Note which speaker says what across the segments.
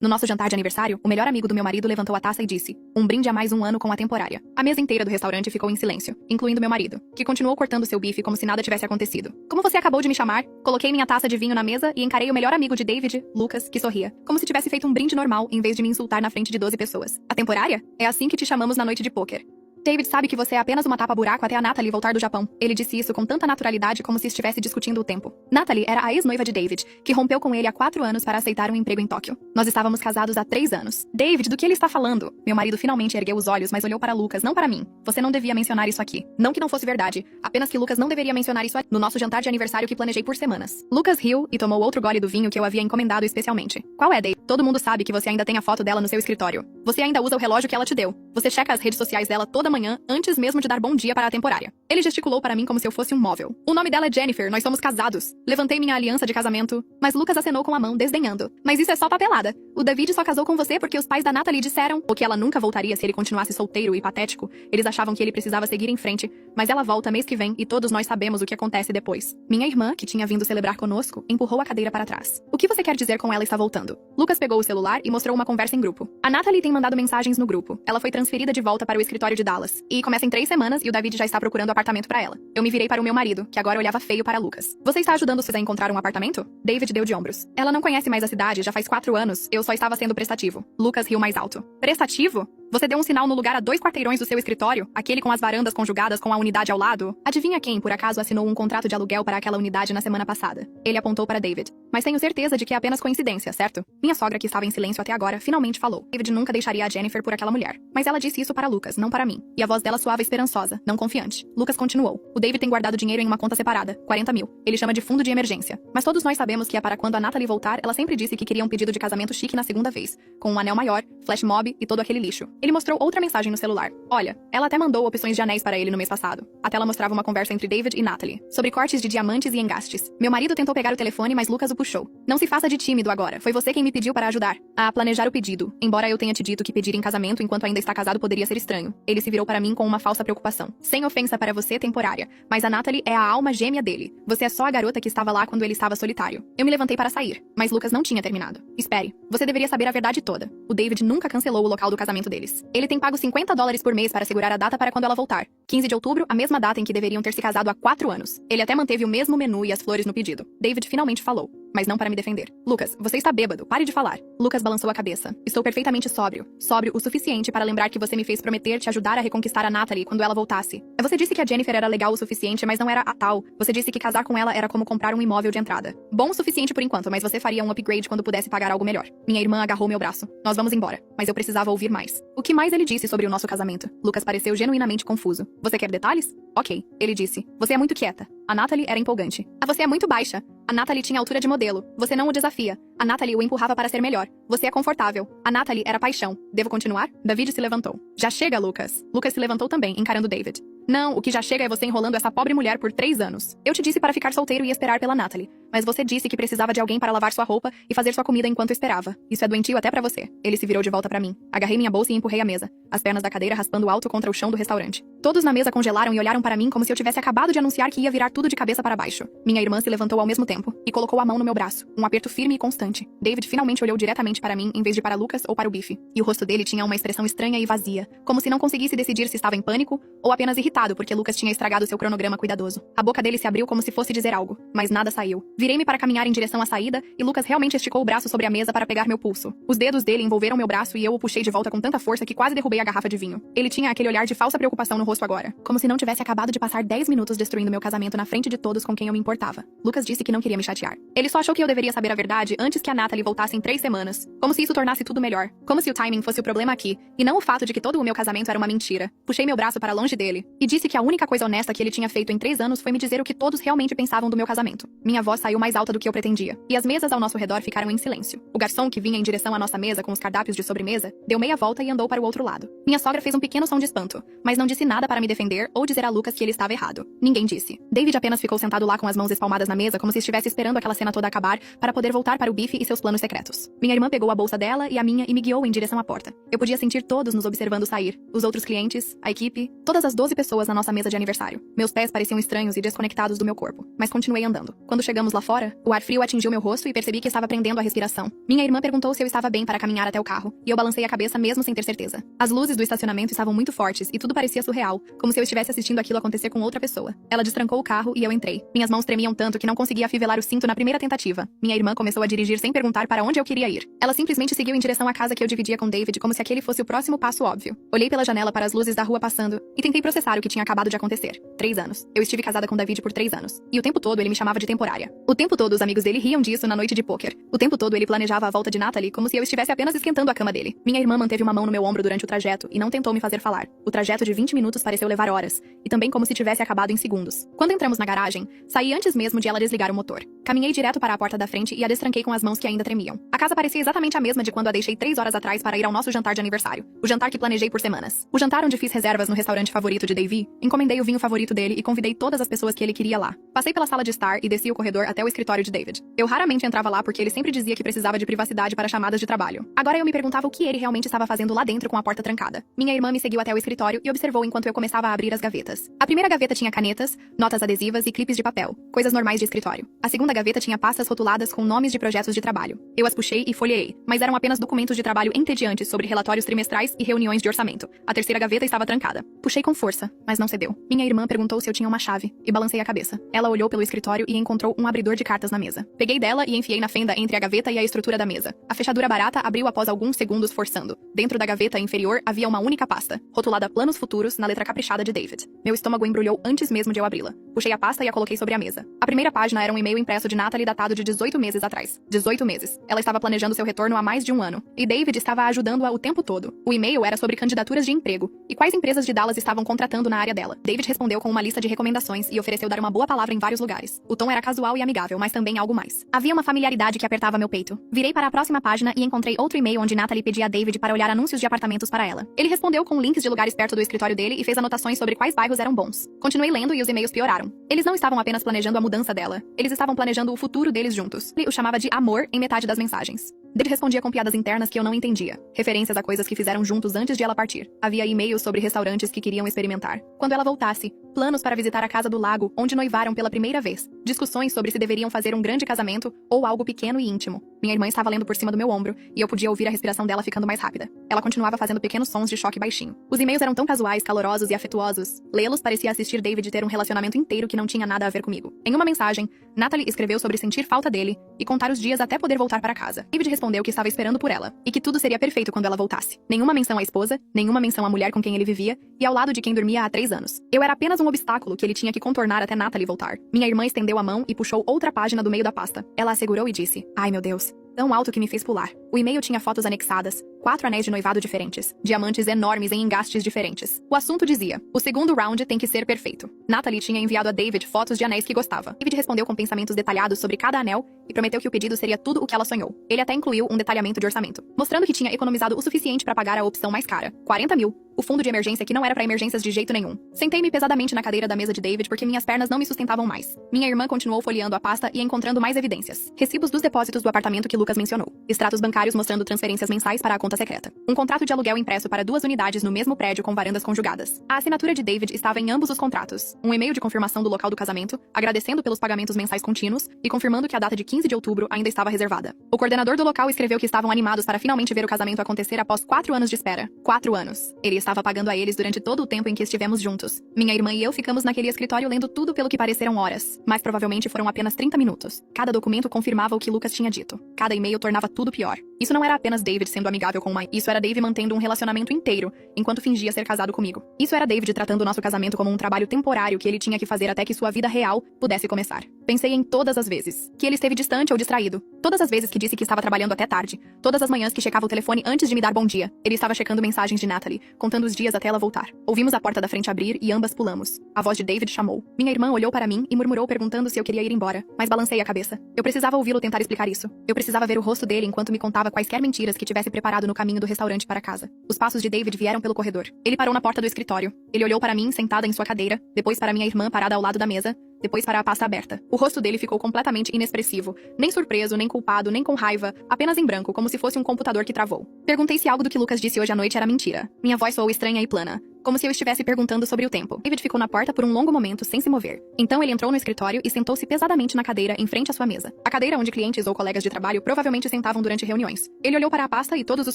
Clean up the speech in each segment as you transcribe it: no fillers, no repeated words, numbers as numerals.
Speaker 1: No nosso jantar de aniversário, o melhor amigo do meu marido levantou a taça e disse: um brinde a mais um ano com a temporária. A mesa inteira do restaurante ficou em silêncio, incluindo meu marido, que continuou cortando seu bife como se nada tivesse acontecido. Como você acabou de me chamar? Coloquei minha taça de vinho na mesa e encarei o melhor amigo de David, Lucas, que sorria, como se tivesse feito um brinde normal em vez de me insultar na frente de 12 pessoas. A temporária? É assim que te chamamos na noite de pôquer. David sabe que você é apenas uma tapa-buraco até a Natalie voltar do Japão. Ele disse isso com tanta naturalidade como se estivesse discutindo o tempo. Natalie era a ex-noiva de David, que rompeu com ele há 4 anos para aceitar um emprego em Tóquio. Nós estávamos casados há 3 anos. David, do que ele está falando? Meu marido finalmente ergueu os olhos, mas olhou para Lucas, não para mim. Você não devia mencionar isso aqui. Não que não fosse verdade, apenas que Lucas não deveria mencionar isso aqui no nosso jantar de aniversário que planejei por semanas. Lucas riu e tomou outro gole do vinho que eu havia encomendado especialmente. Qual é, David? Todo mundo sabe que você ainda tem a foto dela no seu escritório. Você ainda usa o relógio que ela te deu. Você checa as redes sociais dela toda manhã, antes mesmo de dar bom dia para a temporária. Ele gesticulou para mim como se eu fosse um móvel. O nome dela é Jennifer, nós somos casados. Levantei minha aliança de casamento, mas Lucas acenou com a mão, desdenhando. Mas isso é só papelada. O David só casou com você porque os pais da Natalie disseram que ela nunca voltaria se ele continuasse solteiro e patético. Eles achavam que ele precisava seguir em frente, mas ela volta mês que vem e todos nós sabemos o que acontece depois. Minha irmã, que tinha vindo celebrar conosco, empurrou a cadeira para trás. O que você quer dizer com ela está voltando? Lucas pegou o celular e mostrou uma conversa em grupo. A Natalie tem mandado mensagens no grupo. Ela foi transferida de volta para o escritório de Dallas. E começa em 3 semanas e o David já está procurando apartamento para ela. Eu me virei para o meu marido, que agora olhava feio para Lucas. Você está ajudando vocês a encontrar um apartamento? David deu de ombros. Ela não conhece mais a cidade, já faz 4 anos. Eu só estava sendo prestativo. Lucas riu mais alto. Prestativo? Você deu um sinal no lugar a 2 quarteirões do seu escritório? Aquele com as varandas conjugadas com a unidade ao lado? Adivinha quem, por acaso, assinou um contrato de aluguel para aquela unidade na semana passada? Ele apontou para David. Mas tenho certeza de que é apenas coincidência, certo? Minha sogra, que estava em silêncio até agora, finalmente falou. David nunca deixaria a Jennifer por aquela mulher. Mas ela disse isso para Lucas, não para mim. E a voz dela soava esperançosa, não confiante. Lucas continuou. O David tem guardado dinheiro em uma conta separada, 40 mil. Ele chama de fundo de emergência. Mas todos nós sabemos que é para quando a Natalie voltar, ela sempre disse que queria um pedido de casamento chique na segunda vez, com um anel maior, flash mob e todo aquele lixo. Ele mostrou outra mensagem no celular. Olha, ela até mandou opções de anéis para ele no mês passado. A tela mostrava uma conversa entre David e Natalie, sobre cortes de diamantes e engastes. Meu marido tentou pegar o telefone, mas Lucas o puxou. Não se faça de tímido agora. Foi você quem me pediu para ajudar a planejar o pedido. Embora eu tenha te dito que pedir em casamento enquanto ainda está casado poderia ser estranho. Ele se virou para mim com uma falsa preocupação. Sem ofensa para você, temporária, mas a Natalie é a alma gêmea dele. Você é só a garota que estava lá quando ele estava solitário. Eu me levantei para sair, mas Lucas não tinha terminado. Espere. Você deveria saber a verdade toda. O David nunca cancelou o local do casamento deles. Ele tem pago $50 por mês para segurar a data para quando ela voltar. 15 de outubro, a mesma data em que deveriam ter se casado há 4 anos. Ele até manteve o mesmo menu e as flores no pedido. David finalmente falou, mas não para me defender. Lucas, você está bêbado, pare de falar. Lucas balançou a cabeça. Estou perfeitamente sóbrio. Sóbrio o suficiente para lembrar que você me fez prometer te ajudar a reconquistar a Natalie quando ela voltasse. Você disse que a Jennifer era legal o suficiente, mas não era a tal. Você disse que casar com ela era como comprar um imóvel de entrada. Bom o suficiente por enquanto, mas você faria um upgrade quando pudesse pagar algo melhor. Minha irmã agarrou meu braço. Nós vamos embora. Mas eu precisava ouvir mais. O que mais ele disse sobre o nosso casamento? Lucas pareceu genuinamente confuso. Você quer detalhes? Ok. Ele disse. Você é muito quieta. A Natalie era empolgante. Você é muito baixa. A Natalie tinha altura de modelo. Você não o desafia. A Natalie o empurrava para ser melhor. Você é confortável. A Natalie era paixão. Devo continuar? David se levantou. Já chega, Lucas. Lucas se levantou também, encarando David. Não, o que já chega é você enrolando essa pobre mulher por 3 anos. Eu te disse para ficar solteiro e esperar pela Natalie. Mas você disse que precisava de alguém para lavar sua roupa e fazer sua comida enquanto esperava. Isso é doentio até pra você. Ele se virou de volta pra mim. Agarrei minha bolsa e empurrei a mesa, as pernas da cadeira raspando alto contra o chão do restaurante. Todos na mesa congelaram e olharam para mim como se eu tivesse acabado de anunciar que ia virar tudo de cabeça para baixo. Minha irmã se levantou ao mesmo tempo e colocou a mão no meu braço, um aperto firme e constante. David finalmente olhou diretamente para mim em vez de para Lucas ou para o bife. E o rosto dele tinha uma expressão estranha e vazia, como se não conseguisse decidir se estava em pânico ou apenas irritado porque Lucas tinha estragado seu cronograma cuidadoso. A boca dele se abriu como se fosse dizer algo, mas nada saiu. Virei-me para caminhar em direção à saída e Lucas realmente esticou o braço sobre a mesa para pegar meu pulso. Os dedos dele envolveram meu braço e eu o puxei de volta com tanta força que quase derrubei a garrafa de vinho. Ele tinha aquele olhar de falsa preocupação no rosto agora, como se não tivesse acabado de passar 10 minutos destruindo meu casamento na frente de todos com quem eu me importava. Lucas disse que não queria me chatear. Ele só achou que eu deveria saber a verdade antes que a Natalie voltasse em 3 semanas. Como se isso tornasse tudo melhor. Como se o timing fosse o problema aqui, e não o fato de que todo o meu casamento era uma mentira. Puxei meu braço para longe dele e disse que a única coisa honesta que ele tinha feito em 3 anos foi me dizer o que todos realmente pensavam do meu casamento. Minha voz saiu mais alta do que eu pretendia, e as mesas ao nosso redor ficaram em silêncio. O garçom, que vinha em direção à nossa mesa com os cardápios de sobremesa, deu meia volta e andou para o outro lado. Minha sogra fez um pequeno som de espanto, mas não disse nada para me defender ou dizer a Lucas que ele estava errado. Ninguém disse. David apenas ficou sentado lá com as mãos espalmadas na mesa como se estivesse esperando aquela cena toda acabar para poder voltar para o bife e seus planos secretos. Minha irmã pegou a bolsa dela e a minha e me guiou em direção à porta. Eu podia sentir todos nos observando sair. Os outros clientes, a equipe, todas as 12 pessoas na nossa mesa de aniversário. Meus pés pareciam estranhos e desconectados do meu corpo, mas continuei andando. Quando chegamos lá lá fora, o ar frio atingiu meu rosto e percebi que estava prendendo a respiração. Minha irmã perguntou se eu estava bem para caminhar até o carro, e eu balancei a cabeça mesmo sem ter certeza. As luzes do estacionamento estavam muito fortes e tudo parecia surreal, como se eu estivesse assistindo aquilo acontecer com outra pessoa. Ela destrancou o carro e eu entrei. Minhas mãos tremiam tanto que não conseguia afivelar o cinto na primeira tentativa. Minha irmã começou a dirigir sem perguntar para onde eu queria ir. Ela simplesmente seguiu em direção à casa que eu dividia com David como se aquele fosse o próximo passo óbvio. Olhei pela janela para as luzes da rua passando e tentei processar o que tinha acabado de acontecer. 3 anos. Eu estive casada com David por 3 anos. E o tempo todo ele me chamava de temporária. O tempo todo os amigos dele riam disso na noite de pôquer. O tempo todo ele planejava a volta de Natalie como se eu estivesse apenas esquentando a cama dele. Minha irmã manteve uma mão no meu ombro durante o trajeto e não tentou me fazer falar. O trajeto de 20 minutos pareceu levar horas, e também como se tivesse acabado em segundos. Quando entramos na garagem, saí antes mesmo de ela desligar o motor. Caminhei direto para a porta da frente e a destranquei com as mãos que ainda tremiam. A casa parecia exatamente a mesma de quando a deixei 3 horas atrás para ir ao nosso jantar de aniversário. O jantar que planejei por semanas. O jantar onde fiz reservas no restaurante favorito de Davy, encomendei o vinho favorito dele e convidei todas as pessoas que ele queria lá. Passei pela sala de estar e desci o corredor até o escritório de David. Eu raramente entrava lá porque ele sempre dizia que precisava de privacidade para chamadas de trabalho. Agora eu me perguntava o que ele realmente estava fazendo lá dentro com a porta trancada. Minha irmã me seguiu até o escritório e observou enquanto eu começava a abrir as gavetas. A primeira gaveta tinha canetas, notas adesivas e clipes de papel, coisas normais de escritório. A segunda gaveta tinha pastas rotuladas com nomes de projetos de trabalho. Eu as puxei e folheei, mas eram apenas documentos de trabalho entediantes sobre relatórios trimestrais e reuniões de orçamento. A terceira gaveta estava trancada. Puxei com força, mas não cedeu. Minha irmã perguntou se eu tinha uma chave, e balancei a cabeça. Ela olhou pelo escritório e encontrou um abridor de cartas na mesa. Peguei dela e enfiei na fenda entre a gaveta e a estrutura da mesa. A fechadura barata abriu após alguns segundos forçando. Dentro da gaveta inferior havia uma única pasta, rotulada Planos Futuros na letra caprichada de David. Meu estômago embrulhou antes mesmo de eu abri-la. Puxei a pasta e a coloquei sobre a mesa. A primeira página era um e-mail impresso de Natalie datado de 18 meses atrás. 18 meses. Ela estava planejando seu retorno há mais de 1 ano. E David estava ajudando-a o tempo todo. O e-mail era sobre candidaturas de emprego e quais empresas de Dallas estavam contratando na área dela. David respondeu com uma lista de recomendações e ofereceu dar uma boa palavra em vários lugares. O tom era casual e amigável, mas também algo mais. Havia uma familiaridade que apertava meu peito. Virei para a próxima página e encontrei outro e-mail onde Natalie pedia a David para olhar anúncios de apartamentos para ela. Ele respondeu com links de lugares perto do escritório dele e fez anotações sobre quais bairros eram bons. Continuei lendo e os e-mails pioraram. Eles não estavam apenas planejando a mudança dela, eles estavam planejando o futuro deles juntos. Ele o chamava de amor em metade das mensagens. David respondia com piadas internas que eu não entendia. Referências a coisas que fizeram juntos antes de ela partir. Havia e-mails sobre restaurantes que queriam experimentar. Quando ela voltasse, planos para visitar a casa do lago, onde noivaram pela primeira vez. Discussões sobre se deveriam fazer um grande casamento ou algo pequeno e íntimo. Minha irmã estava lendo por cima do meu ombro, e eu podia ouvir a respiração dela ficando mais rápida. Ela continuava fazendo pequenos sons de choque baixinho. Os e-mails eram tão casuais, calorosos e afetuosos. Lê-los parecia assistir David ter um relacionamento inteiro que não tinha nada a ver comigo. Em uma mensagem, Natalie escreveu sobre sentir falta dele e contar os dias até poder voltar para casa. David respondeu que estava esperando por ela, e que tudo seria perfeito quando ela voltasse. Nenhuma menção à esposa, nenhuma menção à mulher com quem ele vivia, e ao lado de quem dormia há 3 anos. Eu era apenas um obstáculo que ele tinha que contornar até Natalie voltar. Minha irmã estendeu a mão e puxou outra página do meio da pasta. Ela a segurou e disse: "Ai meu Deus." Tão alto que me fez pular. O e-mail tinha fotos anexadas, 4 anéis de noivado diferentes, diamantes enormes em engastes diferentes. O assunto dizia: o segundo round tem que ser perfeito. Natalie tinha enviado a David fotos de anéis que gostava. David respondeu com pensamentos detalhados sobre cada anel e prometeu que o pedido seria tudo o que ela sonhou. Ele até incluiu um detalhamento de orçamento, mostrando que tinha economizado o suficiente para pagar a opção mais cara, 40 mil. O fundo de emergência que não era para emergências de jeito nenhum. Sentei-me pesadamente na cadeira da mesa de David porque minhas pernas não me sustentavam mais. Minha irmã continuou folheando a pasta e encontrando mais evidências. Recibos dos depósitos do apartamento que Lucas mencionou. Extratos bancários mostrando transferências mensais para a conta secreta. Um contrato de aluguel impresso para 2 unidades no mesmo prédio com varandas conjugadas. A assinatura de David estava em ambos os contratos. Um e-mail de confirmação do local do casamento, agradecendo pelos pagamentos mensais contínuos e confirmando que a data de 15 de outubro ainda estava reservada. O coordenador do local escreveu que estavam animados para finalmente ver o casamento acontecer após 4 anos de espera. 4 anos. Ele estava pagando a eles durante todo o tempo em que estivemos juntos. Minha irmã e eu ficamos naquele escritório lendo tudo pelo que pareceram horas, mas provavelmente foram apenas 30 minutos. Cada documento confirmava o que Lucas tinha dito. Cada e-mail tornava tudo pior. Isso não era apenas David sendo amigável com Mike. Isso era David mantendo um relacionamento inteiro, enquanto fingia ser casado comigo. Isso era David tratando o nosso casamento como um trabalho temporário que ele tinha que fazer até que sua vida real pudesse começar. Pensei em todas as vezes que ele esteve distante ou distraído. Todas as vezes que disse que estava trabalhando até tarde. Todas as manhãs que checava o telefone antes de me dar bom dia. Ele estava checando mensagens de Natalie, contando os dias até ela voltar. Ouvimos a porta da frente abrir e ambas pulamos. A voz de David chamou. Minha irmã olhou para mim e murmurou perguntando se eu queria ir embora, mas balancei a cabeça. Eu precisava ouvi-lo tentar explicar isso. Eu precisava ver o rosto dele enquanto me contava quaisquer mentiras que tivesse preparado no caminho do restaurante para casa. Os passos de David vieram pelo corredor. Ele parou na porta do escritório. Ele olhou para mim sentada em sua cadeira, depois para minha irmã parada ao lado da mesa, depois para a pasta aberta. O rosto dele ficou completamente inexpressivo, nem surpreso, nem culpado, nem com raiva, apenas em branco, como se fosse um computador que travou. Perguntei se algo do que Lucas disse hoje à noite era mentira. Minha voz soou estranha e plana. como se eu estivesse perguntando sobre o tempo. David ficou na porta por um longo momento sem se mover. Então ele entrou no escritório e sentou-se pesadamente na cadeira em frente à sua mesa. A cadeira onde clientes ou colegas de trabalho provavelmente sentavam durante reuniões. Ele olhou para a pasta e todos os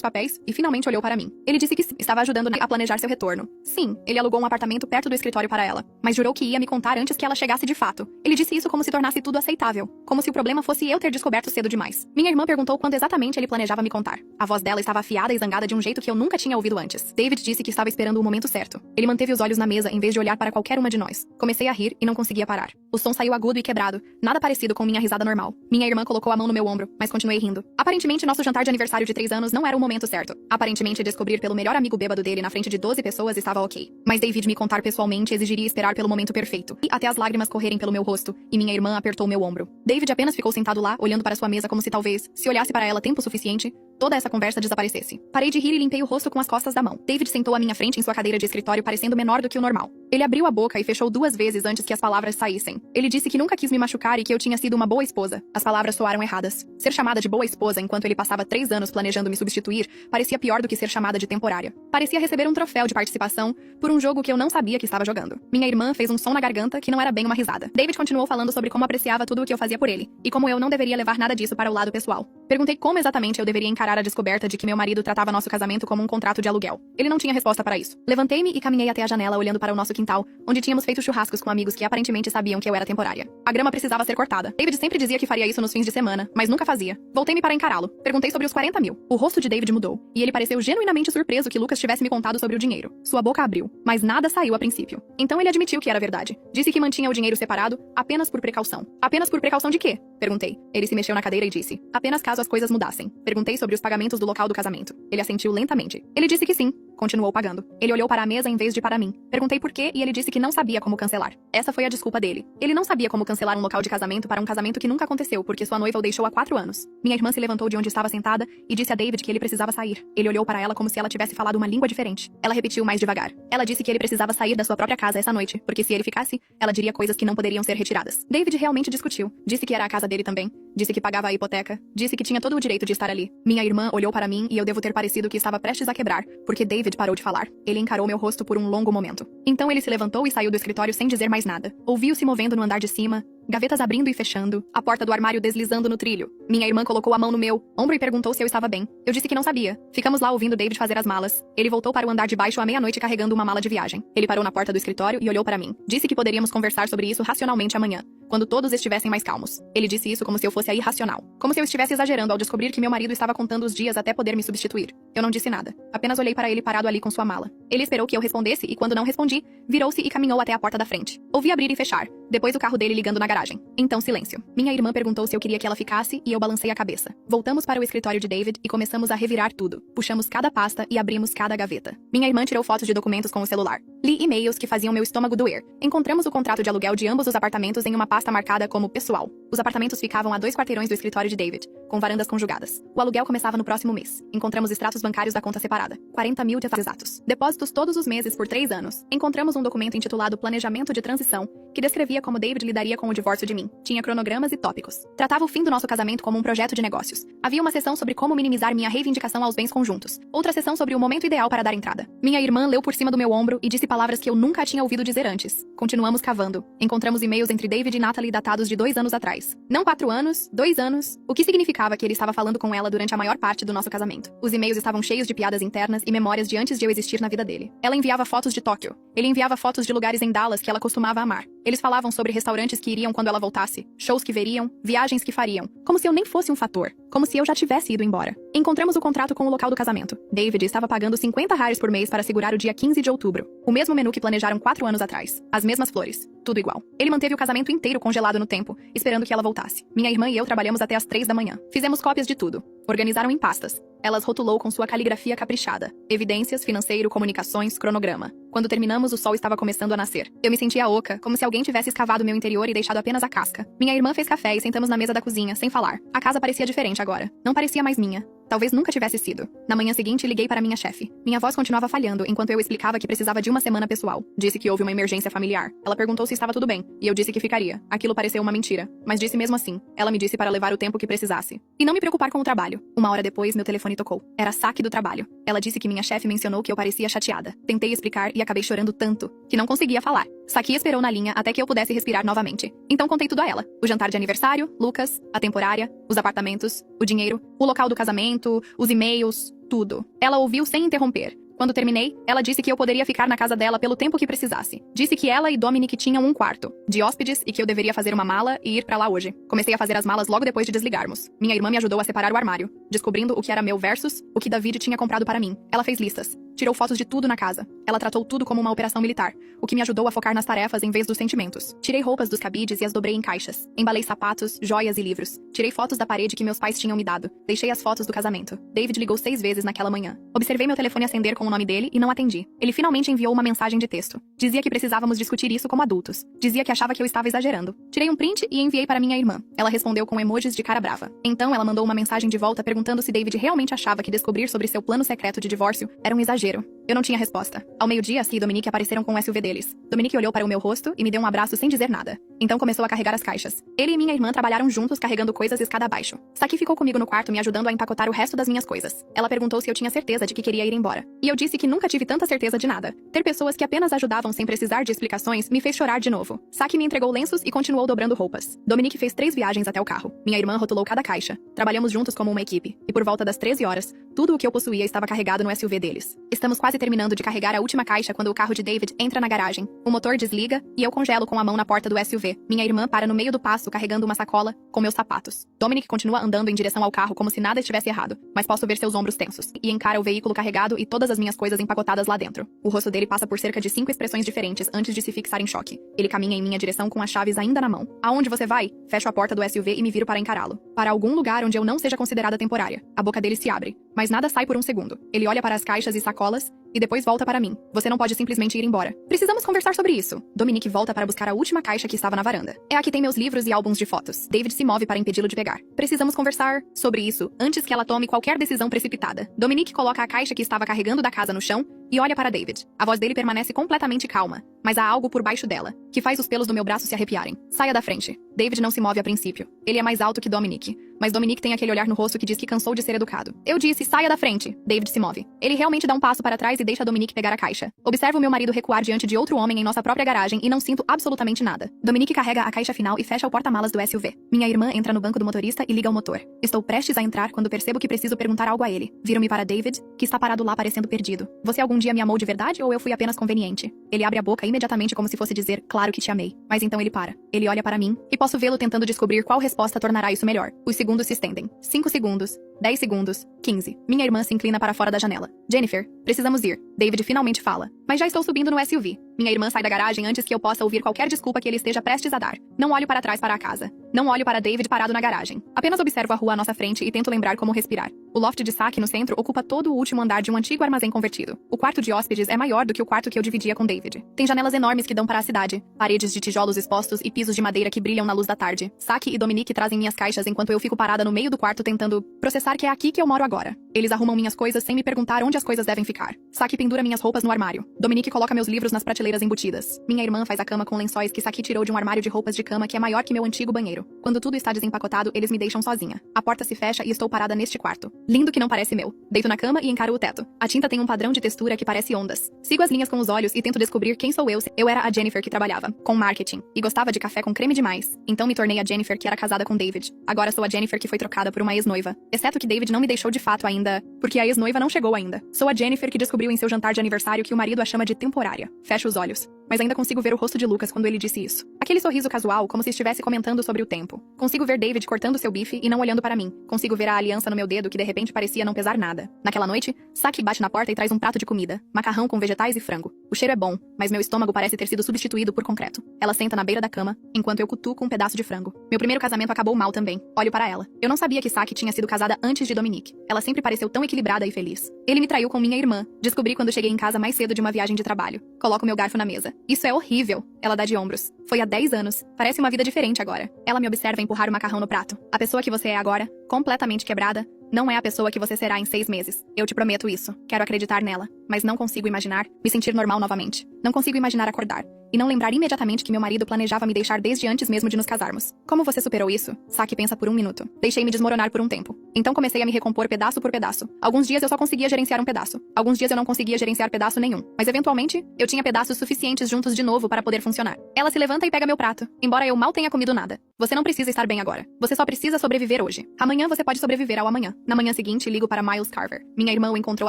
Speaker 1: papéis e finalmente olhou para mim. Ele disse que sim, estava ajudando a planejar seu retorno. Sim, ele alugou um apartamento perto do escritório para ela, mas jurou que ia me contar antes que ela chegasse de fato. Ele disse isso como se tornasse tudo aceitável, como se o problema fosse eu ter descoberto cedo demais. Minha irmã perguntou quando exatamente ele planejava me contar. A voz dela estava afiada e zangada de um jeito que eu nunca tinha ouvido antes. David disse que estava esperando o momento certo. Ele manteve os olhos na mesa em vez de olhar para qualquer uma de nós. Comecei a rir e não conseguia parar. O som saiu agudo e quebrado, nada parecido com minha risada normal. Minha irmã colocou a mão no meu ombro, mas continuei rindo. Aparentemente, nosso jantar de aniversário de 3 anos não era o momento certo. Aparentemente, descobrir pelo melhor amigo bêbado dele na frente de 12 pessoas estava ok. Mas David me contar pessoalmente exigiria esperar pelo momento perfeito, e até as lágrimas correrem pelo meu rosto, e minha irmã apertou meu ombro. David apenas ficou sentado lá, olhando para sua mesa como se talvez, se olhasse para ela tempo suficiente, toda essa conversa desaparecesse. Parei de rir e limpei o rosto com as costas da mão. David sentou à minha frente em sua cadeira de escritório parecendo menor do que o normal. Ele abriu a boca e fechou 2 vezes antes que as palavras saíssem. Ele disse que nunca quis me machucar e que eu tinha sido uma boa esposa. As palavras soaram erradas. Ser chamada de boa esposa enquanto ele passava 3 anos planejando me substituir parecia pior do que ser chamada de temporária. Parecia receber um troféu de participação por um jogo que eu não sabia que estava jogando. Minha irmã fez um som na garganta que não era bem uma risada. David continuou falando sobre como apreciava tudo o que eu fazia por ele, e como eu não deveria levar nada disso para o lado pessoal. Perguntei como exatamente eu deveria encarar a descoberta de que meu marido tratava nosso casamento como um contrato de aluguel. Ele não tinha resposta para isso. Levantei-me e caminhei até a janela olhando para o nosso quintal, onde tínhamos feito churrascos com amigos que aparentemente sabiam que eu era temporária. A grama precisava ser cortada. David sempre dizia que faria isso nos fins de semana, mas nunca fazia. Voltei-me para encará-lo. Perguntei sobre os 40 mil. O rosto de David mudou, e ele pareceu genuinamente surpreso que Lucas tivesse me contado sobre o dinheiro. Sua boca abriu, mas nada saiu a princípio. Então ele admitiu que era verdade. Disse que mantinha o dinheiro separado, apenas por precaução. Apenas por precaução de quê? Perguntei. Ele se mexeu na cadeira e disse: apenas caso as coisas mudassem. Perguntei sobre os pagamentos do local do casamento. Ele assentiu lentamente. Ele disse que sim. Continuou pagando. Ele olhou para a mesa em vez de para mim. Perguntei por quê e ele disse que não sabia como cancelar. Essa foi a desculpa dele. Ele não sabia como cancelar um local de casamento para um casamento que nunca aconteceu porque sua noiva o deixou há 4 anos. Minha irmã se levantou de onde estava sentada e disse a David que ele precisava sair. Ele olhou para ela como se ela tivesse falado uma língua diferente. Ela repetiu mais devagar. Ela disse que ele precisava sair da sua própria casa essa noite, porque se ele ficasse, ela diria coisas que não poderiam ser retiradas. David realmente discutiu. Disse que era a casa dele também. Disse que pagava a hipoteca. Disse que tinha todo o direito de estar ali. Minha irmã olhou para mim e eu devo ter parecido que estava prestes a quebrar, porque David parou de falar. Ele encarou meu rosto por um longo momento. Então ele se levantou e saiu do escritório sem dizer mais nada. Ouviu-se movendo no andar de cima, gavetas abrindo e fechando, a porta do armário deslizando no trilho. Minha irmã colocou a mão no meu ombro e perguntou se eu estava bem. Eu disse que não sabia. Ficamos lá ouvindo David fazer as malas. Ele voltou para o andar de baixo à meia-noite carregando uma mala de viagem. Ele parou na porta do escritório e olhou para mim. Disse que poderíamos conversar sobre isso racionalmente amanhã, quando todos estivessem mais calmos. Ele disse isso como se eu fosse a irracional. Como se eu estivesse exagerando ao descobrir que meu marido estava contando os dias até poder me substituir. Eu não disse nada. Apenas olhei para ele parado ali com sua mala. Ele esperou que eu respondesse e quando não respondi, virou-se e caminhou até a porta da frente. Ouvi abrir e fechar. Depois o carro dele ligando na garagem. Então silêncio. Minha irmã perguntou se eu queria que ela ficasse e eu balancei a cabeça. Voltamos para o escritório de David e começamos a revirar tudo. Puxamos cada pasta e abrimos cada gaveta. Minha irmã tirou fotos de documentos com o celular. Li e-mails que faziam meu estômago doer. Encontramos o contrato de aluguel de ambos os apartamentos em uma pasta marcada como pessoal. Os apartamentos ficavam a 2 quarteirões do escritório de David, com varandas conjugadas. O aluguel começava no próximo mês. Encontramos extratos bancários da conta separada. 40 mil exatos. Depósitos todos os meses por 3 anos. Encontramos um documento intitulado Planejamento de Transição, que descrevia como David lidaria com o divórcio de mim. Tinha cronogramas e tópicos. Tratava o fim do nosso casamento como um projeto de negócios. Havia uma seção sobre como minimizar minha reivindicação aos bens conjuntos. Outra seção sobre o momento ideal para dar entrada. Minha irmã leu por cima do meu ombro e disse palavras que eu nunca tinha ouvido dizer antes. Continuamos cavando. Encontramos e-mails entre David e Natalie datados de 2 anos atrás. Não 4 anos, 2 anos, o que significava que ele estava falando com ela durante a maior parte do nosso casamento. Os e-mails estavam cheios de piadas internas e memórias de antes de eu existir na vida dele. Ela enviava fotos de Tóquio. Ele enviava fotos de lugares em Dallas que ela costumava amar. Eles falavam sobre restaurantes que iriam quando ela voltasse, shows que veriam, viagens que fariam. Como se eu nem fosse um fator. Como se eu já tivesse ido embora. Encontramos o contrato com o local do casamento. David estava pagando $50 por mês para segurar o dia 15 de outubro. O mesmo menu que planejaram 4 anos atrás. As mesmas flores. Tudo igual. Ele manteve o casamento inteiro congelado no tempo, esperando que ela voltasse. Minha irmã e eu trabalhamos até as 3 da manhã. Fizemos cópias de tudo. Organizaram em pastas. Elas rotulou com sua caligrafia caprichada. Evidências, financeiro, comunicações, cronograma. Quando terminamos, o sol estava começando a nascer. Eu me sentia oca, como se alguém tivesse escavado meu interior e deixado apenas a casca. Minha irmã fez café e sentamos na mesa da cozinha, sem falar. A casa parecia diferente agora. Não parecia mais minha. Talvez nunca tivesse sido. Na manhã seguinte, liguei para minha chefe. Minha voz continuava falhando enquanto eu explicava que precisava de uma semana pessoal. Disse que houve uma emergência familiar. Ela perguntou se estava tudo bem, e eu disse que ficaria. Aquilo pareceu uma mentira, mas disse mesmo assim. Ela me disse para levar o tempo que precisasse. E não me preocupar com o trabalho. Uma hora depois, meu telefone tocou. Era Saki do trabalho. Ela disse que minha chefe mencionou que eu parecia chateada. Tentei explicar e acabei chorando tanto que não conseguia falar. Saki esperou na linha até que eu pudesse respirar novamente. Então contei tudo a ela. O jantar de aniversário, Lucas, a temporária, os apartamentos, o dinheiro, o local do casamento, os e-mails, tudo. Ela ouviu sem interromper. Quando terminei, ela disse que eu poderia ficar na casa dela pelo tempo que precisasse. Disse que ela e Dominic tinham um quarto de hóspedes e que eu deveria fazer uma mala e ir pra lá hoje. Comecei a fazer as malas logo depois de desligarmos. Minha irmã me ajudou a separar o armário, descobrindo o que era meu versus o que David tinha comprado para mim. Ela fez listas. Tirou fotos de tudo na casa. Ela tratou tudo como uma operação militar, o que me ajudou a focar nas tarefas em vez dos sentimentos. Tirei roupas dos cabides e as dobrei em caixas. Embalei sapatos, joias e livros. Tirei fotos da parede que meus pais tinham me dado. Deixei as fotos do casamento. David ligou 6 vezes naquela manhã. Observei meu telefone acender com o nome dele e não atendi. Ele finalmente enviou uma mensagem de texto. Dizia que precisávamos discutir isso como adultos. Dizia que achava que eu estava exagerando. Tirei um print e enviei para minha irmã. Ela respondeu com emojis de cara brava. Então ela mandou uma mensagem de volta perguntando se David realmente achava que descobrir sobre seu plano secreto de divórcio era um exagero. Eu não tinha resposta. Ao meio-dia, Saki e Dominic apareceram com o SUV deles. Dominic olhou para o meu rosto e me deu um abraço sem dizer nada. Então começou a carregar as caixas. Ele e minha irmã trabalharam juntos carregando coisas escada abaixo. Saki ficou comigo no quarto me ajudando a empacotar o resto das minhas coisas. Ela perguntou se eu tinha certeza de que queria ir embora. E eu disse que nunca tive tanta certeza de nada. Ter pessoas que apenas ajudavam sem precisar de explicações me fez chorar de novo. Saki me entregou lenços e continuou dobrando roupas. Dominic fez 3 viagens até o carro. Minha irmã rotulou cada caixa. Trabalhamos juntos como uma equipe. E por volta das 13 horas, tudo o que eu possuía estava carregado no SUV deles. Estamos quase terminando de carregar a última caixa quando o carro de David entra na garagem. O motor desliga e eu congelo com a mão na porta do SUV. Minha irmã para no meio do passo carregando uma sacola com meus sapatos. Dominic continua andando em direção ao carro como se nada estivesse errado, mas posso ver seus ombros tensos. E encara o veículo carregado e todas as minhas coisas empacotadas lá dentro. O rosto dele passa por cerca de 5 expressões diferentes antes de se fixar em choque. Ele caminha em minha direção com as chaves ainda na mão. Aonde você vai? Fecho a porta do SUV e me viro para encará-lo. Para algum lugar onde eu não seja considerada temporária. A boca dele se abre, mas nada sai por um segundo. Ele olha para as caixas e sacolas e depois volta para mim. Você não pode simplesmente ir embora. Precisamos conversar sobre isso. Dominic volta para buscar a última caixa que estava na varanda. É a que tem meus livros e álbuns de fotos. David se move para impedi-lo de pegar. Precisamos conversar sobre isso antes que ela tome qualquer decisão precipitada. Dominic coloca a caixa que estava carregando da casa no chão e olha para David. A voz dele permanece completamente calma, mas há algo por baixo dela, que faz os pelos do meu braço se arrepiarem. Saia da frente. David não se move a princípio. Ele é mais alto que Dominic, mas Dominic tem aquele olhar no rosto que diz que cansou de ser educado. Eu disse, saia da frente. David se move. Ele realmente dá um passo para trás e deixa Dominic pegar a caixa. Observo meu marido recuar diante de outro homem em nossa própria garagem e não sinto absolutamente nada. Dominic carrega a caixa final e fecha o porta-malas do SUV. Minha irmã entra no banco do motorista e liga o motor. Estou prestes a entrar quando percebo que preciso perguntar algo a ele. Viro-me para David, que está parado lá parecendo perdido. Você algum dia me amou de verdade ou eu fui apenas conveniente? Ele abre a boca imediatamente como se fosse dizer, claro que te amei. Mas então ele para. Ele olha para mim e posso vê-lo tentando descobrir qual resposta tornará isso melhor. Os segundos se estendem. 5 segundos, 10 segundos, 15. Minha irmã se inclina para fora da janela. Jennifer, precisamos ir. David finalmente fala. Mas já estou subindo no SUV. Minha irmã sai da garagem antes que eu possa ouvir qualquer desculpa que ele esteja prestes a dar. Não olho para trás para a casa. Não olho para David parado na garagem. Apenas observo a rua à nossa frente e tento lembrar como respirar. O loft de Saki no centro ocupa todo o último andar de um antigo armazém convertido. O quarto de hóspedes é maior do que o quarto que eu dividia com David. Tem janelas enormes que dão para a cidade, paredes de tijolos expostos e pisos de madeira que brilham na luz da tarde. Saki e Dominic trazem minhas caixas enquanto eu fico parada no meio do quarto tentando processar que é aqui que eu moro agora. Eles arrumam minhas coisas sem me perguntar onde as coisas devem ficar. Saki pendura minhas roupas no armário. Dominic coloca meus livros nas prateleiras embutidas. Minha irmã faz a cama com lençóis que Saki tirou de um armário de roupas de cama que é maior que meu antigo banheiro. Quando tudo está desempacotado, eles me deixam sozinha. A porta se fecha e estou parada neste quarto. Lindo que não parece meu. Deito na cama e encaro o teto. A tinta tem um padrão de textura que parece ondas. Sigo as linhas com os olhos e tento descobrir quem sou eu. Eu era a Jennifer que trabalhava com marketing e gostava de café com creme demais. Então me tornei a Jennifer que era casada com David. Agora sou a Jennifer que foi trocada por uma ex-noiva. Exceto que David não me deixou de fato ainda, porque a ex-noiva não chegou ainda. Sou a Jennifer que descobriu em seu jantar de aniversário que o marido a chama de temporária. Fecho os olhos. Mas ainda consigo ver o rosto de Lucas quando ele disse isso. Aquele sorriso casual, como se estivesse comentando sobre o tempo. Consigo ver David cortando seu bife e não olhando para mim. Consigo ver a aliança no meu dedo que de repente parecia não pesar nada. Naquela noite, Saki bate na porta e traz um prato de comida. Macarrão com vegetais e frango. O cheiro é bom, mas meu estômago parece ter sido substituído por concreto. Ela senta na beira da cama, enquanto eu cutuco um pedaço de frango. Meu primeiro casamento acabou mal também. Olho para ela. Eu não sabia que Saki tinha sido casada antes de Dominic. Ela sempre pareceu tão equilibrada e feliz. Ele me traiu com minha irmã. Descobri quando cheguei em casa mais cedo de uma viagem de trabalho. Coloco meu garfo na mesa. Isso é horrível. Ela dá de ombros. Foi há 10 anos. Parece uma vida diferente agora. Ela me observa empurrar o macarrão no prato. A pessoa que você é agora, completamente quebrada, não é a pessoa que você será em 6 meses. Eu te prometo isso. Quero acreditar nela, mas não consigo imaginar me sentir normal novamente. Não consigo imaginar acordar e não lembrar imediatamente que meu marido planejava me deixar desde antes mesmo de nos casarmos. Como você superou isso? Saki pensa por um minuto. Deixei-me desmoronar por um tempo. Então comecei a me recompor pedaço por pedaço. Alguns dias eu só conseguia gerenciar um pedaço. Alguns dias eu não conseguia gerenciar pedaço nenhum. Mas eventualmente, eu tinha pedaços suficientes juntos de novo para poder funcionar. Ela se levanta e pega meu prato, embora eu mal tenha comido nada. Você não precisa estar bem agora. Você só precisa sobreviver hoje. Amanhã você pode sobreviver ao amanhã. Na manhã seguinte, ligo para Miles Carver. Minha irmã o encontrou